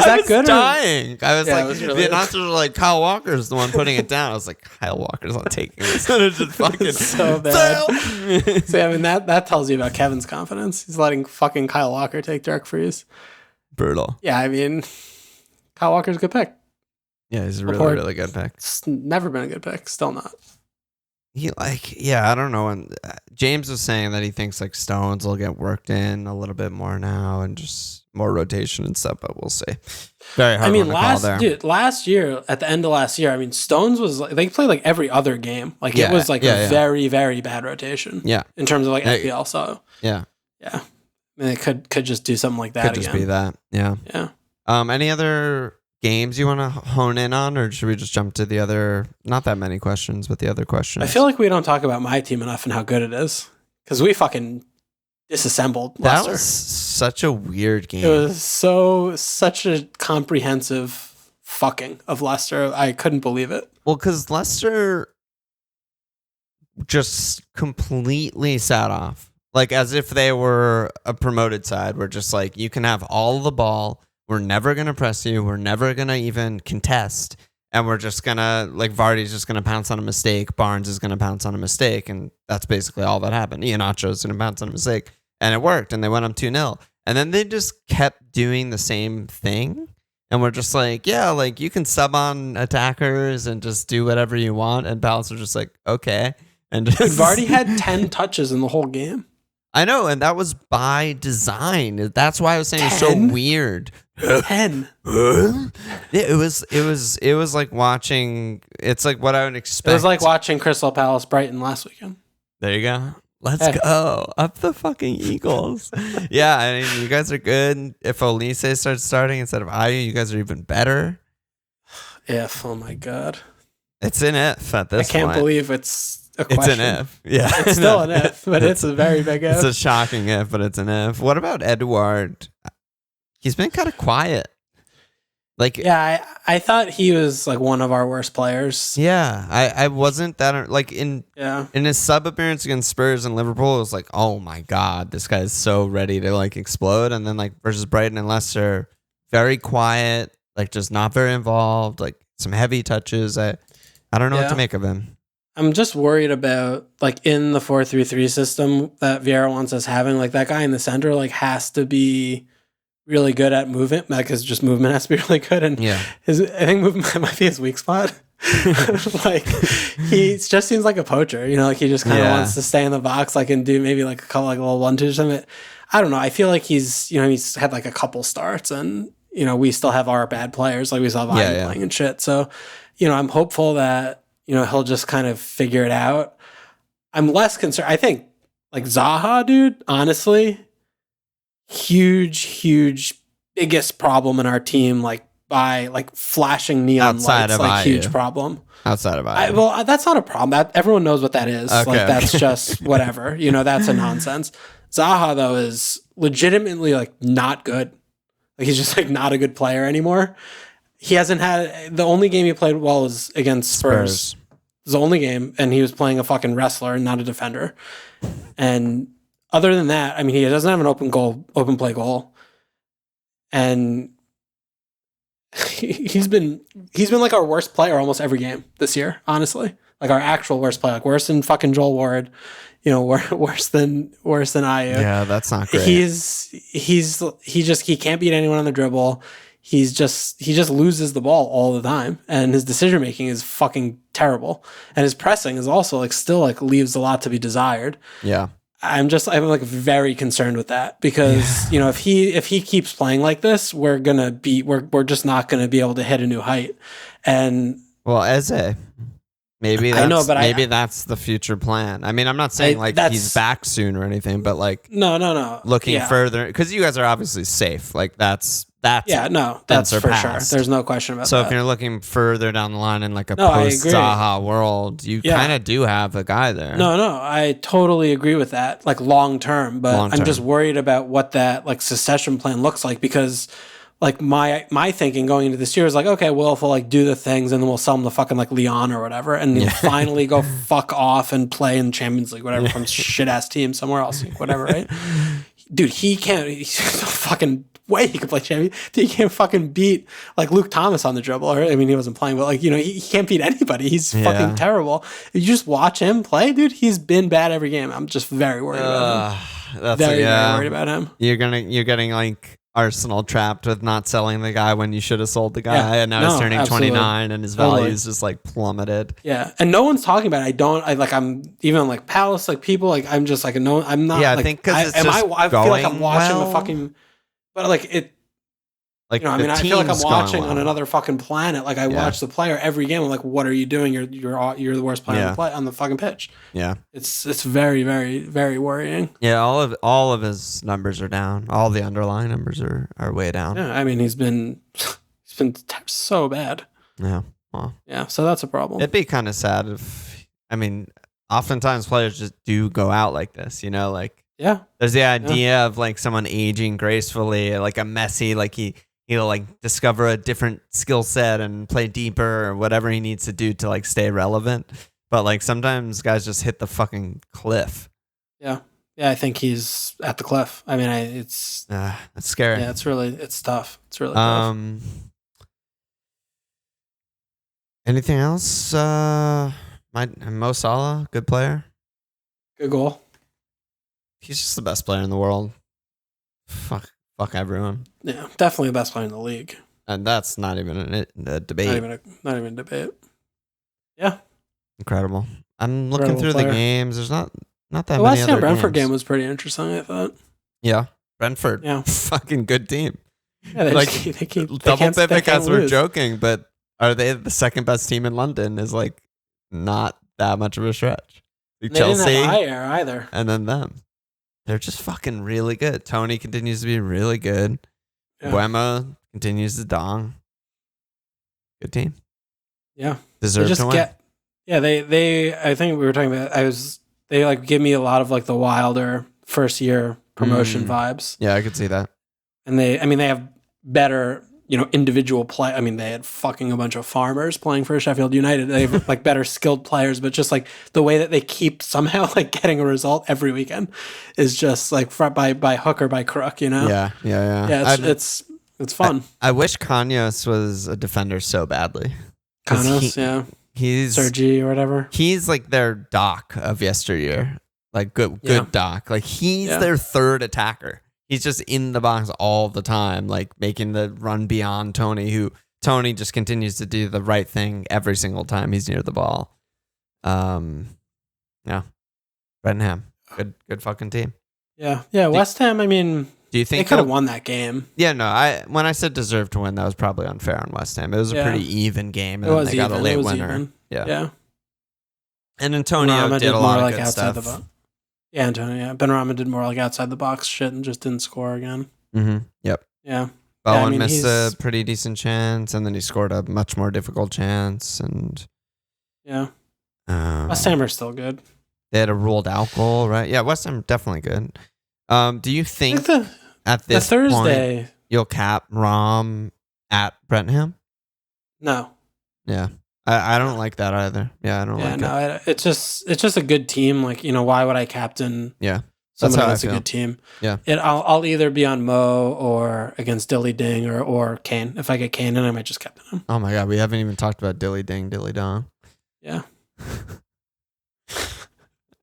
Speaker 2: that good?
Speaker 1: Dying. I was like, the announcers were like, Kyle Walker's the one putting it down. I was like, Kyle Walker's not taking this. It's just fucking
Speaker 2: so bad. So, I mean, that tells you about Kevin's confidence. He's letting fucking Kyle Walker take Dirk Freeze.
Speaker 1: Brutal.
Speaker 2: Yeah, I mean, Kyle Walker's a good pick.
Speaker 1: Yeah, he's a really, really good pick.
Speaker 2: It's never been a good pick. Still not.
Speaker 1: I don't know. And James was saying that he thinks like Stones will get worked in a little bit more now and just more rotation and stuff, but we'll see. Very hard. I mean,
Speaker 2: last year, at the end of last year, I mean, Stones was like, they played like every other game. Like it was like a very, very bad rotation. Yeah. In terms of like FPL. So yeah. I mean, they could just do something like that.
Speaker 1: Could just be that. Yeah.
Speaker 2: Yeah.
Speaker 1: Any other games you want to hone in on, or should we just jump to the other, not that many questions, but the other questions?
Speaker 2: I feel like we don't talk about my team enough and how good it is, because we fucking disassembled Leicester.
Speaker 1: That was such a weird game.
Speaker 2: It was such a comprehensive fucking of Leicester. I couldn't believe it.
Speaker 1: Well, because Leicester just completely sat off, like as if they were a promoted side, where just like you can have all the ball, we're never going to press you. We're never going to even contest. And we're just going to, like, Vardy's just going to pounce on a mistake. Barnes is going to pounce on a mistake. And that's basically all that happened. Iheanacho's going to pounce on a mistake. And it worked. And they went up 2-0. And then they just kept doing the same thing. And we're just like, yeah, like, you can sub on attackers and just do whatever you want. And Palace are just like, okay. And just
Speaker 2: Vardy had 10 touches in the whole game.
Speaker 1: I know, and that was by design. That's why I was saying it's so weird.
Speaker 2: 10.
Speaker 1: It was like watching. It's like what I would expect.
Speaker 2: It was like watching Crystal Palace Brighton last weekend.
Speaker 1: There you go. Let's go up the fucking Eagles. Yeah, I mean, you guys are good. If Olise starts starting instead of Ayew, you guys are even better.
Speaker 2: If, oh my god,
Speaker 1: it's an if at this point.
Speaker 2: I can't believe it's a question.
Speaker 1: It's an if. Yeah,
Speaker 2: it's still an if, but it's a very big if.
Speaker 1: It's a shocking if, but it's an if. What about Edouard? He's been kind of quiet. Like,
Speaker 2: yeah, I thought he was like one of our worst players.
Speaker 1: Yeah, I wasn't that like in his sub appearance against Spurs and Liverpool. It was like, oh my god, this guy is so ready to like explode. And then like versus Brighton and Leicester, very quiet, like just not very involved, like some heavy touches. I don't know what to make of him.
Speaker 2: I'm just worried about like in the 4-3-3 system that Vieira wants us having, like that guy in the center like has to be really good at movement, like his just movement has to be really good, and I think movement might be his weak spot. Like he just seems like a poacher, you know, like he just kind of wants to stay in the box, like and do maybe like a couple like a little 1-2 or something. I don't know. I feel like he's had like a couple starts, and you know we still have our bad players, like we still have Ivan playing and shit. So you know I'm hopeful that you know he'll just kind of figure it out. I'm less concerned. I think like Zaha, dude, honestly. Huge biggest problem in our team, like by like flashing neon
Speaker 1: outside
Speaker 2: lights, like huge problem
Speaker 1: outside of Ayew.
Speaker 2: Well, that's not a problem. That everyone knows what that is. Okay, like that's just whatever, you know, that's a nonsense. Zaha though is legitimately like not good. Like he's just like not a good player anymore. He hasn't had the only game he played well was against Spurs. It was the only game, and he was playing a fucking wrestler and not a defender. And other than that, I mean, he doesn't have an open play goal, and he's been like our worst player almost every game this year. Honestly, like our actual worst player, like worse than fucking Joel Ward, you know, worse than Ayew.
Speaker 1: Yeah, that's not great.
Speaker 2: He can't beat anyone on the dribble. He just loses the ball all the time, and his decision making is fucking terrible, and his pressing is also like still like leaves a lot to be desired.
Speaker 1: Yeah.
Speaker 2: I'm like very concerned with that because you know if he keeps playing like this, we're just not gonna be able to hit a new height. And
Speaker 1: well, Eze, maybe that's the future plan. I mean, I'm not saying he's back soon or anything, but like
Speaker 2: no,
Speaker 1: looking further because you guys are obviously safe. Like that's
Speaker 2: for sure. There's no question about that.
Speaker 1: So if you're looking further down the line in like a post Zaha world, you kind of do have a guy there.
Speaker 2: No, I totally agree with that. Like long term, but I'm just worried about what that like succession plan looks like because like my thinking going into this year is like, okay, well if we'll like do the things and then we'll sell him to fucking like Lyon or whatever, and he'll finally go fuck off and play in Champions League, whatever, from shit ass team somewhere else, whatever, right? Dude, he's no fucking way he could play champion. He can't fucking beat like Luke Thomas on the dribble. Or, I mean, he wasn't playing, but like, you know, he can't beat anybody. He's fucking terrible. If you just watch him play, dude, he's been bad every game. I'm just very worried about him. Very worried about him.
Speaker 1: You're getting like Arsenal trapped with not selling the guy when you should have sold the guy, and now he's turning 29 and his value is just like plummeted.
Speaker 2: Yeah, and no one's talking about it. I'm even like Palace, like people, like I'm just like no, I'm not.
Speaker 1: Yeah,
Speaker 2: like,
Speaker 1: I think because
Speaker 2: I feel like I'm watching a fucking, but like it. Like, you know, I mean, I feel like I'm watching on another fucking planet. Like I watch the player every game. I'm like, what are you doing? You're the worst player on the fucking pitch.
Speaker 1: Yeah,
Speaker 2: it's very, very, very worrying.
Speaker 1: Yeah, all of his numbers are down. All the underlying numbers are way down.
Speaker 2: Yeah, I mean, he's been so bad.
Speaker 1: Yeah, well,
Speaker 2: yeah. So that's a problem.
Speaker 1: It'd be kind of sad if, I mean, oftentimes players just do go out like this. You know, like there's the idea of like someone aging gracefully, like a Messi, like he'll like discover a different skill set and play deeper or whatever he needs to do to like stay relevant. But like sometimes guys just hit the fucking cliff.
Speaker 2: Yeah. Yeah, I think he's at the cliff. I mean, it's
Speaker 1: scary.
Speaker 2: Yeah, it's tough. It's really tough.
Speaker 1: Anything else? Mo Salah, good player.
Speaker 2: Good goal.
Speaker 1: He's just the best player in the world. Fuck everyone.
Speaker 2: Yeah, definitely the best player in the league.
Speaker 1: And that's not even a debate.
Speaker 2: Not even a debate. Yeah.
Speaker 1: Incredible. I'm looking through the games. There's not that many
Speaker 2: West Ham
Speaker 1: other
Speaker 2: Brentford
Speaker 1: games.
Speaker 2: game was pretty interesting, I thought.
Speaker 1: Yeah. Brentford.
Speaker 2: Yeah.
Speaker 1: Fucking good team.
Speaker 2: Yeah, they keep
Speaker 1: double pivot as we're joking, but are they the second best team in London is like not that much of a stretch.
Speaker 2: Chelsea didn't have Ayer either.
Speaker 1: And then them. They're just fucking really good. Tony continues to be really good. Yeah. Buemo continues to dong. Good team.
Speaker 2: Yeah.
Speaker 1: Deserve to win.
Speaker 2: They I think we were talking about they like give me a lot of like the Wilder first year promotion vibes.
Speaker 1: Yeah, I could see that.
Speaker 2: And they have better, individual play. I mean, they had fucking a bunch of farmers playing for Sheffield United. They have like better skilled players, but just like the way that they keep somehow like getting a result every weekend is just like by hook or by crook,
Speaker 1: Yeah.
Speaker 2: Yeah, it's fun.
Speaker 1: I wish Kanyos was a defender so badly.
Speaker 2: Kanyos, he's Sergi or whatever.
Speaker 1: He's like their Doc of yesteryear. Like good Doc. Like he's their third attacker. He's just in the box all the time, like making the run beyond Tony, who Tony just continues to do the right thing every single time he's near the ball. Yeah. Brenham. Good fucking team.
Speaker 2: Yeah. Yeah. West Ham, I mean,
Speaker 1: do you think
Speaker 2: they could have won that game?
Speaker 1: Yeah, no. When I said deserve to win, that was probably unfair on West Ham. It was a pretty even game, and they got a late winner. Yeah. And Antonio did a lot of good stuff.
Speaker 2: Yeah, Antonio. Yeah, Benrahma did more like outside the box shit and just didn't score again.
Speaker 1: Mm-hmm. Yep.
Speaker 2: Yeah.
Speaker 1: Bowen missed a pretty decent chance, and then he scored a much more difficult chance. And
Speaker 2: West Ham are still good.
Speaker 1: They had a ruled out goal, right? Yeah, West Ham definitely good. Do you think at this
Speaker 2: Thursday
Speaker 1: point you'll cap Rom at Brentham?
Speaker 2: No.
Speaker 1: Yeah. I don't like that either. Yeah, I don't like it.
Speaker 2: It's just a good team. Like, you know, why would I captain somebody that's a good team?
Speaker 1: Yeah.
Speaker 2: I'll either be on Mo or against Dilly Ding or Kane. If I get Kane in, I might just captain him.
Speaker 1: Oh my God, we haven't even talked about Dilly Ding, Dilly Dong.
Speaker 2: Yeah.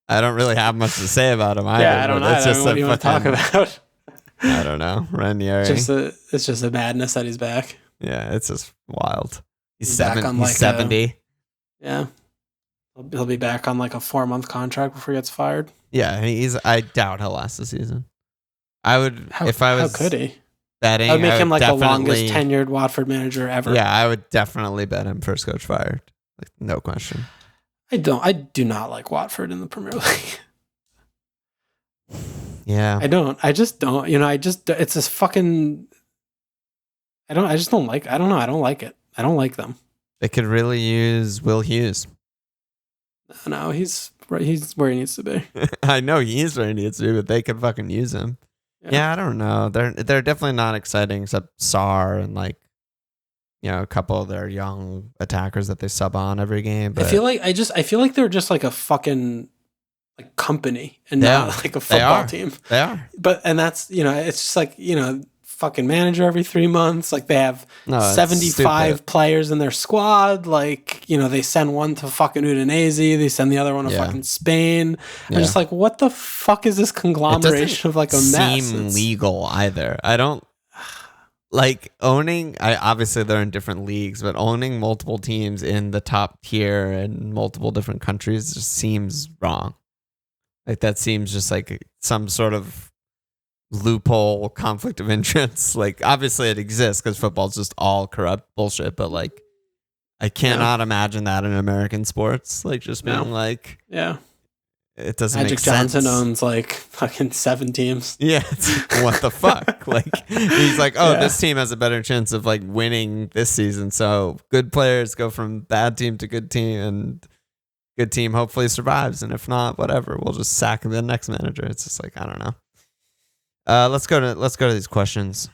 Speaker 1: I don't really have much to say about him either.
Speaker 2: Yeah, I don't know. What do you want to talk about?
Speaker 1: I don't know. Ranieri.
Speaker 2: It's just a madness that he's back.
Speaker 1: Yeah, it's just wild. He's
Speaker 2: 70. Yeah. He'll be back on like a 4-month contract before he gets fired.
Speaker 1: Yeah, I doubt he'll last the season. I would, if I was
Speaker 2: how could he?
Speaker 1: betting,
Speaker 2: I would make him like the longest tenured Watford manager ever.
Speaker 1: Yeah, I would definitely bet him first coach fired. Like, no question.
Speaker 2: I do not like Watford in the Premier League.
Speaker 1: Yeah.
Speaker 2: I just don't. It's this fucking. I don't like it. I don't like them.
Speaker 1: They could really use Will Hughes.
Speaker 2: No, he's where he needs to be.
Speaker 1: I know he is where he needs to be, but they could fucking use him. Yeah, I don't know. They're definitely not exciting except Sar and like, a couple of their young attackers that they sub on every game. But
Speaker 2: I feel like they're just like a fucking like company and not like a football team.
Speaker 1: They are.
Speaker 2: And that's, it's just like, fucking manager every 3 months. Like they have 75 players in their squad. Like, they send one to fucking Udinese. They send the other one to fucking Spain. I'm just like, what the fuck is this conglomeration of like a mess?
Speaker 1: Seem legal either. I don't like owning. Obviously they're in different leagues, but owning multiple teams in the top tier in multiple different countries just seems wrong. Like that seems just like some sort of loophole conflict of interest. Like obviously it exists because football's just all corrupt bullshit, but like I cannot imagine that in American sports, like just being like it doesn't
Speaker 2: Magic
Speaker 1: make sense.
Speaker 2: Johnson owns like fucking 7 teams.
Speaker 1: Yeah, what the fuck? Like he's like, this team has a better chance of like winning this season, so good players go from bad team to good team, and good team hopefully survives, and if not, whatever, we'll just sack the next manager. It's just like, I don't know. Let's go to these questions.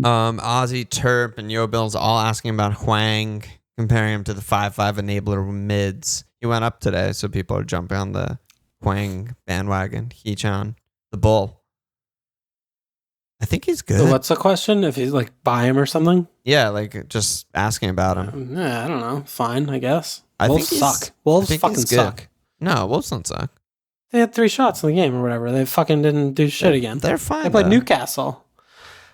Speaker 1: Ozzy, Terp, and Yo Bill's all asking about Hwang, comparing him to the 5-5 enabler mids. He went up today, so people are jumping on the Hwang bandwagon. Hee-chan, the bull. I think he's good.
Speaker 2: So what's the question? If he's like buy him or something?
Speaker 1: Yeah, like just asking about him.
Speaker 2: Yeah, I don't know. Fine, I guess.
Speaker 1: I
Speaker 2: Wolves
Speaker 1: think
Speaker 2: suck. Wolves fucking suck.
Speaker 1: No, Wolves don't suck.
Speaker 2: They had 3 shots in the game or whatever. They fucking didn't do shit again.
Speaker 1: They're fine.
Speaker 2: They played Newcastle.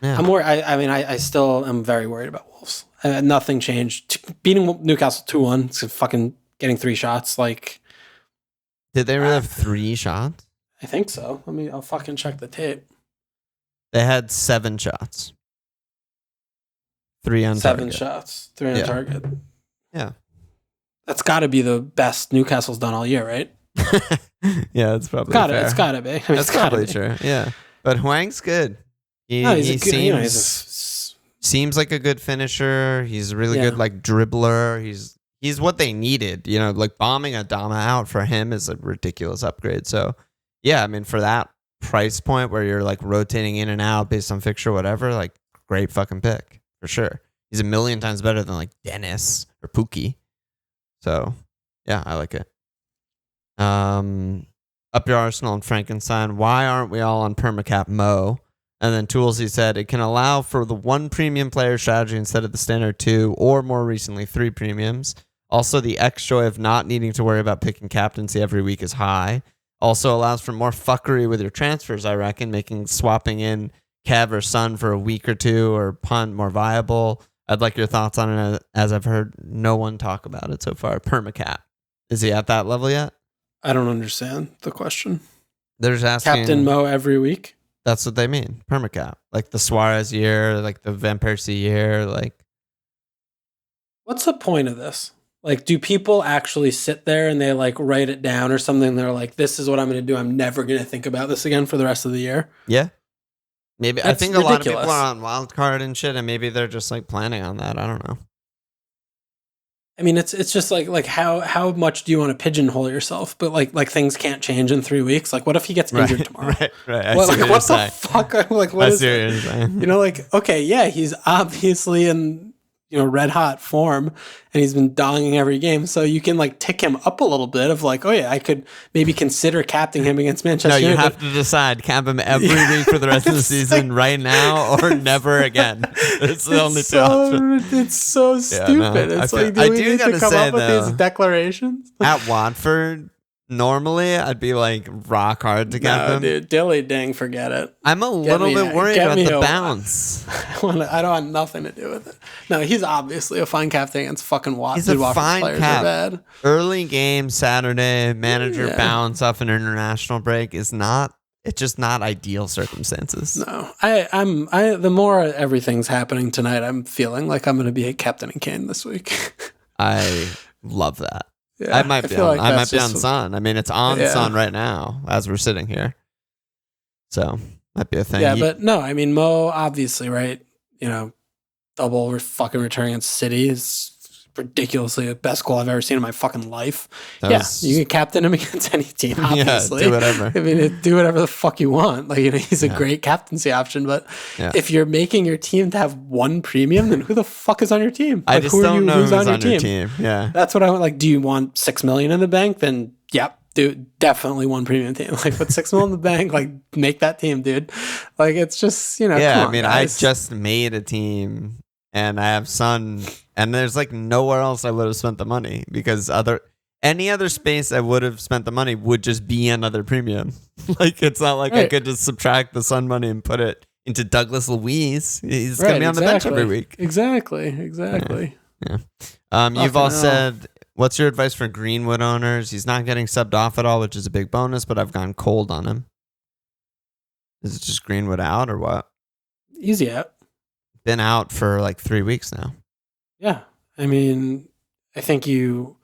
Speaker 1: Yeah.
Speaker 2: I'm worried. I still am very worried about Wolves. Nothing changed. Beating Newcastle 2-1, it's fucking getting 3 shots. Like,
Speaker 1: did they really have 3 shots?
Speaker 2: I think so. I'll fucking check the tape.
Speaker 1: They had 7 shots. 3 on
Speaker 2: 7
Speaker 1: target.
Speaker 2: shots. 3 on target.
Speaker 1: Yeah.
Speaker 2: That's got to be the best Newcastle's done all year, right?
Speaker 1: Yeah, it's probably fair.
Speaker 2: It's got to be.
Speaker 1: That's probably true. Yeah. But Hwang's good. He seems like a good finisher. He's a really good like dribbler. He's what they needed. Like bombing Adama out for him is a ridiculous upgrade. So yeah, I mean for that price point where you're like rotating in and out based on fixture, whatever, like great fucking pick for sure. He's a million times better than like Dennis or Pookie. So yeah, I like it. Up your Arsenal and Frankenstein. Why aren't we all on permacap Mo? And then Toolsy said it can allow for the 1 premium player strategy instead of the standard 2 or more recently 3 premiums. Also, the X joy of not needing to worry about picking captaincy every week is high. Also allows for more fuckery with your transfers, I reckon, making swapping in Kev or Son for a week or 2 or punt more viable. I'd like your thoughts on it as I've heard no one talk about it so far. Permacap. Is he at that level yet?
Speaker 2: I don't understand the question.
Speaker 1: They're just asking.
Speaker 2: Captain Mo every week?
Speaker 1: That's what they mean. Permacap. Like the Suarez year, like the Van Persie year, like.
Speaker 2: What's the point of this? Like, do people actually sit there and they like write it down or something? They're like, this is what I'm going to do. I'm never going to think about this again for the rest of the year.
Speaker 1: Yeah. Maybe.
Speaker 2: That's
Speaker 1: I think
Speaker 2: ridiculous.
Speaker 1: A lot of people are on Wildcard and shit, and maybe they're just like planning on that. I don't know.
Speaker 2: I mean, it's just like how much do you want to pigeonhole yourself? But like things can't change in 3 weeks. Like, what if he gets injured tomorrow?
Speaker 1: Right.
Speaker 2: What the fuck? Like, what is it? Like, okay, yeah, he's obviously in red hot form, and he's been donging every game. So you can like tick him up a little bit of like, oh yeah, I could maybe consider captaining him against Manchester United.
Speaker 1: No, you have to decide cap him every week for the rest of the season right now or never again. It's the only 2 options.
Speaker 2: It's so stupid. It's like, do we need to come up with these declarations?
Speaker 1: At Watford, normally I'd be like rock hard to get them.
Speaker 2: Dude, dilly dang, forget it.
Speaker 1: I'm a little bit worried about the bounce.
Speaker 2: I don't want nothing to do with it. No, he's obviously a fine captain against fucking Watford.
Speaker 1: He's a
Speaker 2: Watford
Speaker 1: fine
Speaker 2: players
Speaker 1: cap.
Speaker 2: Are bad.
Speaker 1: Early game Saturday, manager bounce off an international break is not. It's just not ideal circumstances.
Speaker 2: No, I the more everything's happening tonight, I'm feeling like I'm going to be a captain in Kane this week.
Speaker 1: I love that.
Speaker 2: Yeah,
Speaker 1: I might be on Sun. I mean, it's on Sun right now as we're sitting here. So might be a thing.
Speaker 2: Yeah, but no, I mean, Mo, obviously, right? Double fucking return against City is ridiculously the best goal I've ever seen in my fucking life. You can captain him against any team, obviously.
Speaker 1: Yeah, do whatever.
Speaker 2: I mean, do whatever the fuck you want. Like, he's a great captaincy option, but if you're making your team to have 1 premium, then who the fuck is on your team?
Speaker 1: Like, I just don't know who's on your team. Yeah.
Speaker 2: That's what I want. Like, do you want 6 million in the bank? Then, yep. Dude, definitely 1 premium team. Like, put 6 million in the bank. Like, make that team, dude. Like, it's just,
Speaker 1: Yeah,
Speaker 2: come on,
Speaker 1: I mean,
Speaker 2: guys.
Speaker 1: I just made a team, and I have Son, and there's like nowhere else I would have spent the money because any other space I would have spent the money would just be another premium. Like, it's not like I could just subtract the Son money and put it into Douglas Luiz. He's going to be on the bench every week.
Speaker 2: Exactly.
Speaker 1: Yeah. You've all said, what's your advice for Greenwood owners? He's not getting subbed off at all, which is a big bonus, but I've gone cold on him. Is it just Greenwood out or what?
Speaker 2: Easy out.
Speaker 1: Been out for like 3 weeks now.
Speaker 2: Yeah. I mean, I think the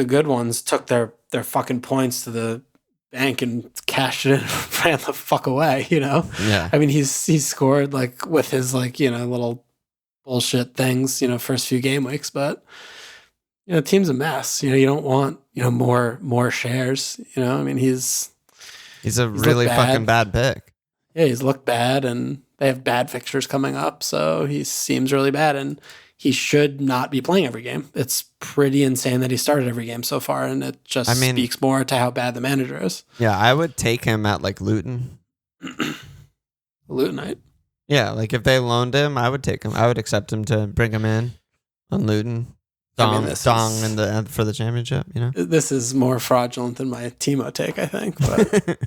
Speaker 2: good ones took their fucking points to the bank and cashed it and ran the fuck away,
Speaker 1: Yeah.
Speaker 2: I mean, he's scored like with his like, little bullshit things, first few game weeks, but the team's a mess. You don't want, more shares, I mean, he's
Speaker 1: a really fucking bad pick.
Speaker 2: Yeah, he's looked bad, and they have bad fixtures coming up, so he seems really bad. And he should not be playing every game. It's pretty insane that he started every game so far, and it just speaks more to how bad the manager is.
Speaker 1: Yeah, I would take him at like Luton.
Speaker 2: Lutonite.
Speaker 1: Yeah, like if they loaned him, I would take him. I would accept him to bring him in on Luton. Dong for the championship, you know?
Speaker 2: This is more fraudulent than my Timo take, I think. But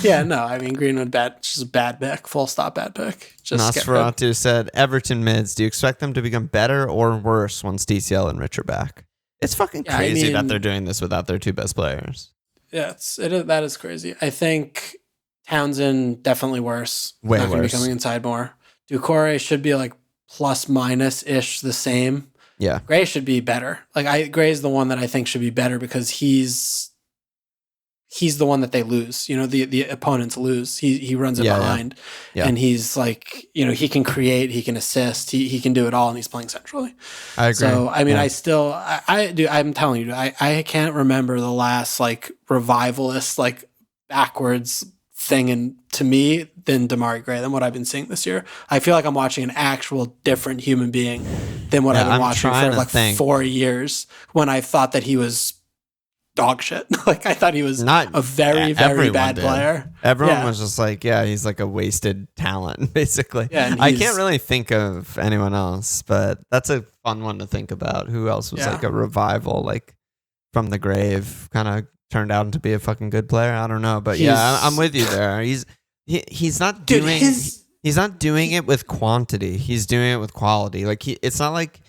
Speaker 2: yeah, no, I mean, Greenwood, just a bad pick. Full stop, bad pick.
Speaker 1: Nosferatu said, Everton mids, do you expect them to become better or worse once DCL and Rich are back? It's fucking crazy that they're doing this without their two best players.
Speaker 2: Yeah, that is crazy. I think Townsend definitely worse.
Speaker 1: Way
Speaker 2: not
Speaker 1: worse.
Speaker 2: Be coming inside more. Doucouré should be like plus minus ish the same.
Speaker 1: Yeah,
Speaker 2: Gray should be better. Like Gray is the one that I think should be better because he's the one that they lose. You know, the opponents lose. He runs it behind, and he's like, you know, he can create, he can assist, he can do it all, and he's playing centrally.
Speaker 1: I agree.
Speaker 2: So I mean, I'm telling you, I can't remember the last like revivalist like backwards thing and to me than Damari Gray than what I've been seeing this year. I feel like I'm watching an actual different human being than what I've been watching for like 4 years when I thought that he was dog shit. Like I thought he was not a very bad player.
Speaker 1: Everyone was just like, yeah, he's like a wasted talent basically. Yeah, I can't really think of anyone else, but that's a fun one to think about. Who else was like a revival, like from the grave, kind of turned out to be a fucking good player? I don't know, but I'm with you there. He's not doing he's not doing it with quantity. He's doing it with quality. Like it's not like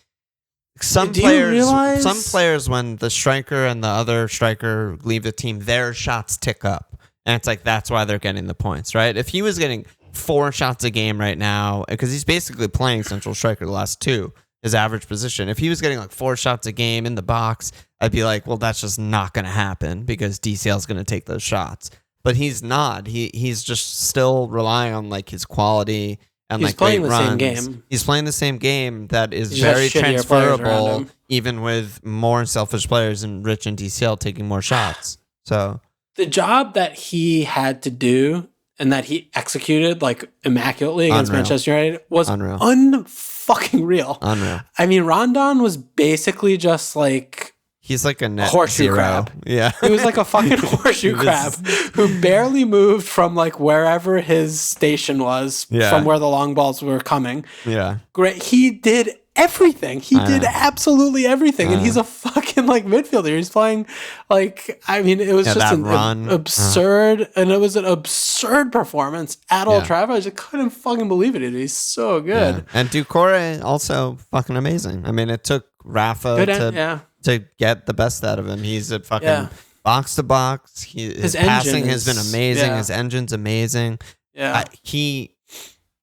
Speaker 1: some players when the striker and the other striker leave the team, their shots tick up, and it's like that's why they're getting the points, right? If he was getting 4 shots a game right now, because he's basically playing central striker the last 2. His average position. If he was getting like 4 shots a game in the box, I'd be like, well, that's just not going to happen because DCL is going to take those shots. But he's not. He's just still relying on like his quality and like great runs. Same game. He's playing the same game that is very transferable, even with more selfish players and Rich and DCL taking more shots. So
Speaker 2: the job that he had to do and that he executed like immaculately against Manchester United was fucking real.
Speaker 1: Unreal.
Speaker 2: I mean, Rondon was basically just like
Speaker 1: he's like a net
Speaker 2: horseshoe
Speaker 1: zero.
Speaker 2: Crab.
Speaker 1: Yeah,
Speaker 2: he was like a fucking horseshoe crab who barely moved from like wherever his station was from where the long balls were coming.
Speaker 1: Yeah,
Speaker 2: great. He did everything. He did absolutely everything, and he's a fucking like midfielder. He's playing like it was just an absurd, and it was an absurd performance at Old Trafford. I just couldn't fucking believe it. He's so good.
Speaker 1: Yeah. And Doucouré also fucking amazing. I mean, it took Rafa to get the best out of him. He's a fucking box to box. His passing has been amazing. His engine's amazing.
Speaker 2: Yeah,
Speaker 1: he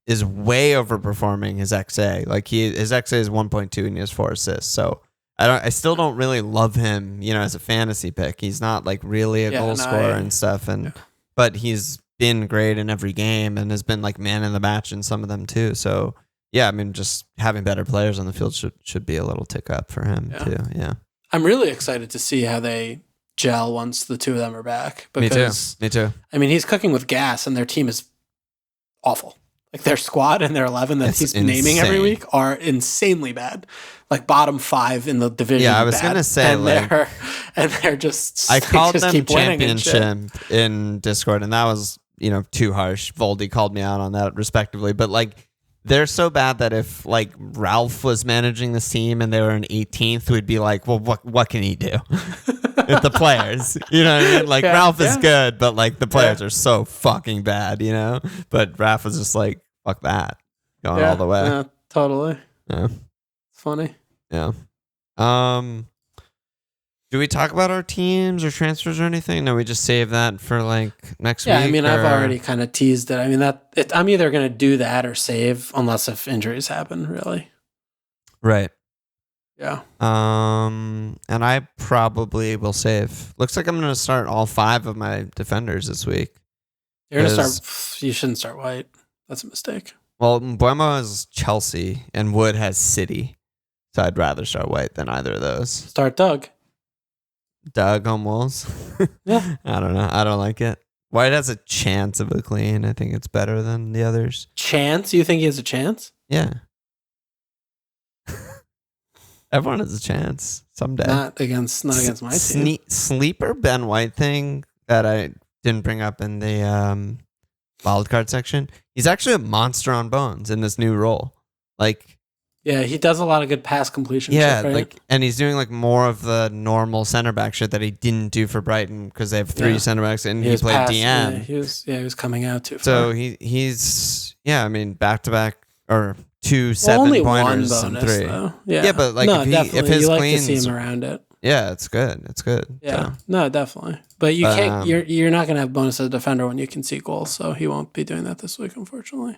Speaker 1: is way overperforming his XA. Like his XA is 1.2 and he has 4 assists. So I still don't really love him, you know, as a fantasy pick. He's not like really a goal scorer and stuff, but he's been great in every game and has been like man in the match in some of them too. So yeah, I mean, just having better players on the field should be a little tick up for him too. Yeah, I'm
Speaker 2: really excited to see how they gel once the two of them are back.
Speaker 1: Because, Me too.
Speaker 2: I mean, he's cooking with gas, and their team is awful. Like their squad and their 11 that he's naming every week are insanely bad. Like bottom 5 in the division.
Speaker 1: Yeah, I was gonna say,
Speaker 2: and they're just.
Speaker 1: I called them championship in Discord, and that was too harsh. Voldy called me out on that respectively, but like they're so bad that if like Ralph was managing the team and they were in 18th, we'd be like, well, what can he do? With the players, you know what I mean? Like Ralph is good, but like the players are so fucking bad, you know? But Ralph was just like, fuck that. Going all the way.
Speaker 2: Yeah, totally.
Speaker 1: Yeah.
Speaker 2: It's funny.
Speaker 1: Yeah. Do we talk about our teams or transfers or anything? No, we just save that for like next week.
Speaker 2: Yeah, I mean, I've already kind of teased it. I mean, I'm either going to do that or save, unless if injuries happen, really.
Speaker 1: Right.
Speaker 2: Yeah.
Speaker 1: And I probably will save. Looks like I'm going to start all 5 of my defenders this week.
Speaker 2: You're going to start. You shouldn't start White. That's a mistake.
Speaker 1: Well, Mbeumo has Chelsea and Wood has City, so I'd rather start White than either of those.
Speaker 2: Start Doug
Speaker 1: on Wolves.
Speaker 2: Yeah.
Speaker 1: I don't know. I don't like it. White has a chance of a clean. I think it's better than the others.
Speaker 2: Chance? You think he has a chance?
Speaker 1: Yeah. Everyone has a chance someday.
Speaker 2: Not against my team.
Speaker 1: Sleeper Ben White thing that I didn't bring up in the wildcard section. He's actually a monster on bones in this new role. Like,
Speaker 2: yeah, he does a lot of good pass completion.
Speaker 1: Yeah,
Speaker 2: shit, right?
Speaker 1: and he's doing like more of the normal center back shit that he didn't do for Brighton because they have 3 center backs and he played DM.
Speaker 2: Yeah, he was coming out too far.
Speaker 1: So he's I mean, back to back or 2 7-pointers and 3.
Speaker 2: Though.
Speaker 1: Yeah, but like if his
Speaker 2: you like
Speaker 1: cleans,
Speaker 2: to see him around it.
Speaker 1: Yeah, it's good. It's good.
Speaker 2: Yeah, no, definitely. But you can't. You're not gonna have bonus as a defender when you can see goals. So he won't be doing that this week, unfortunately.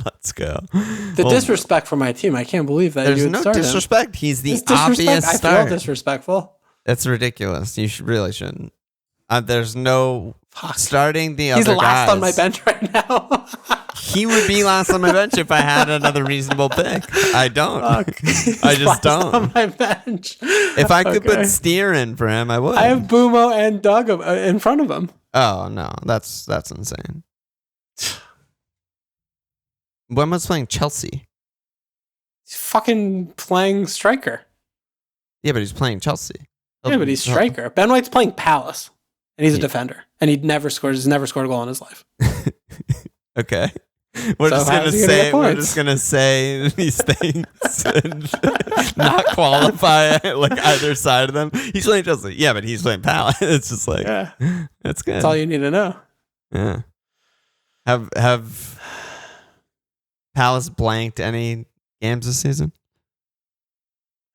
Speaker 1: Let's go.
Speaker 2: The disrespect for my team. I can't believe that
Speaker 1: there's
Speaker 2: you would
Speaker 1: no
Speaker 2: start
Speaker 1: disrespect.
Speaker 2: him.
Speaker 1: He's the obvious start.
Speaker 2: I feel disrespectful.
Speaker 1: That's ridiculous. You really shouldn't. There's no starting the other guys.
Speaker 2: He's last on my bench right now.
Speaker 1: He would be last on my bench if I had another reasonable pick. I don't. I just don't.
Speaker 2: On my bench.
Speaker 1: If I could put Steer in for him, I would.
Speaker 2: I have Bumo and Doug in front of him.
Speaker 1: Oh no, that's insane. When was playing Chelsea?
Speaker 2: He's fucking playing striker.
Speaker 1: Yeah, but he's playing Chelsea.
Speaker 2: Yeah, but he's striker. Ben White's playing Palace, and he's a defender, and he's never scored a goal in his life.
Speaker 1: Okay. We're just gonna say these things and not qualify like either side of them. He's playing Chelsea. Yeah, but he's playing Palace. It's just like that's good.
Speaker 2: That's all you need to know.
Speaker 1: Yeah. Have Palace blanked any games this season?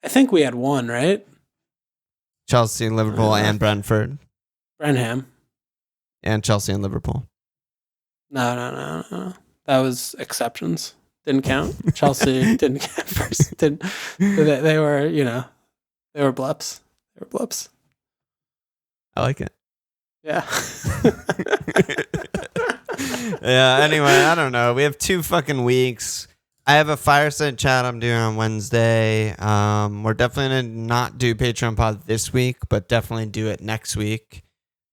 Speaker 2: I think we had one, right?
Speaker 1: Chelsea, Liverpool, and Brentford.
Speaker 2: Brenham.
Speaker 1: And Chelsea and Liverpool.
Speaker 2: No. That was exceptions. Didn't count. Chelsea didn't count first. They were, they were blips.
Speaker 1: I like it.
Speaker 2: Yeah.
Speaker 1: Yeah, anyway, I don't know. We have 2 fucking weeks. I have a fireside chat I'm doing on Wednesday. We're definitely going to not do Patreon pod this week, but definitely do it next week.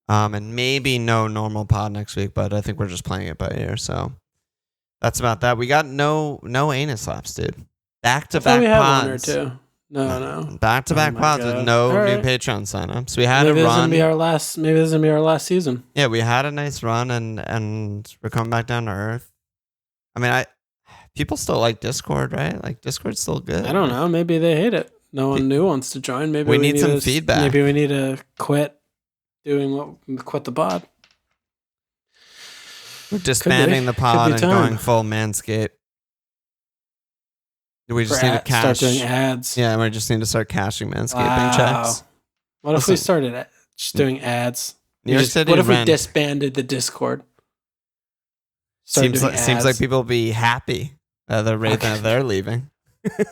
Speaker 1: And maybe no normal pod next week, but I think we're just playing it by ear. So that's about that. We got no anus slaps, dude. Back-to-back pods.
Speaker 2: One or two. No.
Speaker 1: Back-to-back pods with no new Patreon signups. We had a run.
Speaker 2: Maybe this is gonna be our last season.
Speaker 1: Yeah, we had a nice run, and we're coming back down to earth. I mean, people still like Discord, right? Like Discord's still good.
Speaker 2: I don't know. Maybe they hate it. No one new wants to join. Maybe
Speaker 1: we need some feedback.
Speaker 2: Maybe we need to quit quit the pod.
Speaker 1: We're disbanding the pod and going full Manscaped. We just need to
Speaker 2: start doing ads.
Speaker 1: Yeah, we just need to start cashing Manscaping checks.
Speaker 2: What if we started just doing ads?
Speaker 1: New York City
Speaker 2: what if
Speaker 1: rent.
Speaker 2: we disbanded the Discord?
Speaker 1: Seems like people will be happy at the rate that they're leaving.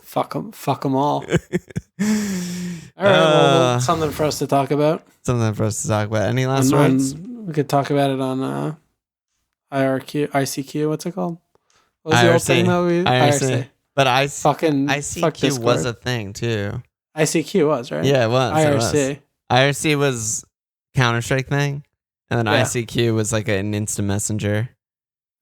Speaker 2: Fuck them all. All right, well, something for us to talk about.
Speaker 1: Any last words?
Speaker 2: We could talk about it on ICQ. What's it called? What was
Speaker 1: IRC.
Speaker 2: the old thing that we IRC?
Speaker 1: But ICQ was a thing too.
Speaker 2: ICQ was, right?
Speaker 1: Yeah, it was.
Speaker 2: IRC.
Speaker 1: IRC was Counter-Strike thing, and then ICQ was like an instant messenger.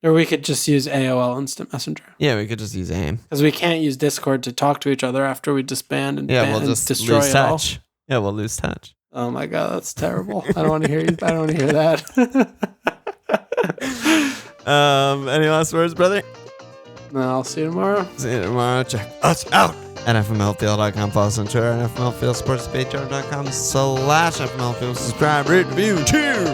Speaker 2: Or we could just use AOL Instant Messenger.
Speaker 1: Yeah, we could just use AIM.
Speaker 2: Because we can't use Discord to talk to each other after we disband and
Speaker 1: we'll just
Speaker 2: destroy
Speaker 1: lose
Speaker 2: it
Speaker 1: touch.
Speaker 2: all.
Speaker 1: Yeah, we'll lose touch.
Speaker 2: Oh my god, that's terrible. I don't want to hear you. I don't want to hear that.
Speaker 1: Any last words, brother?
Speaker 2: No, I'll see you tomorrow.
Speaker 1: Check us out at FMLFPL.com. Follow us on Twitter at FMLFPL Sports, patreon.com/FMLFPL. Subscribe, rate, review. Cheers!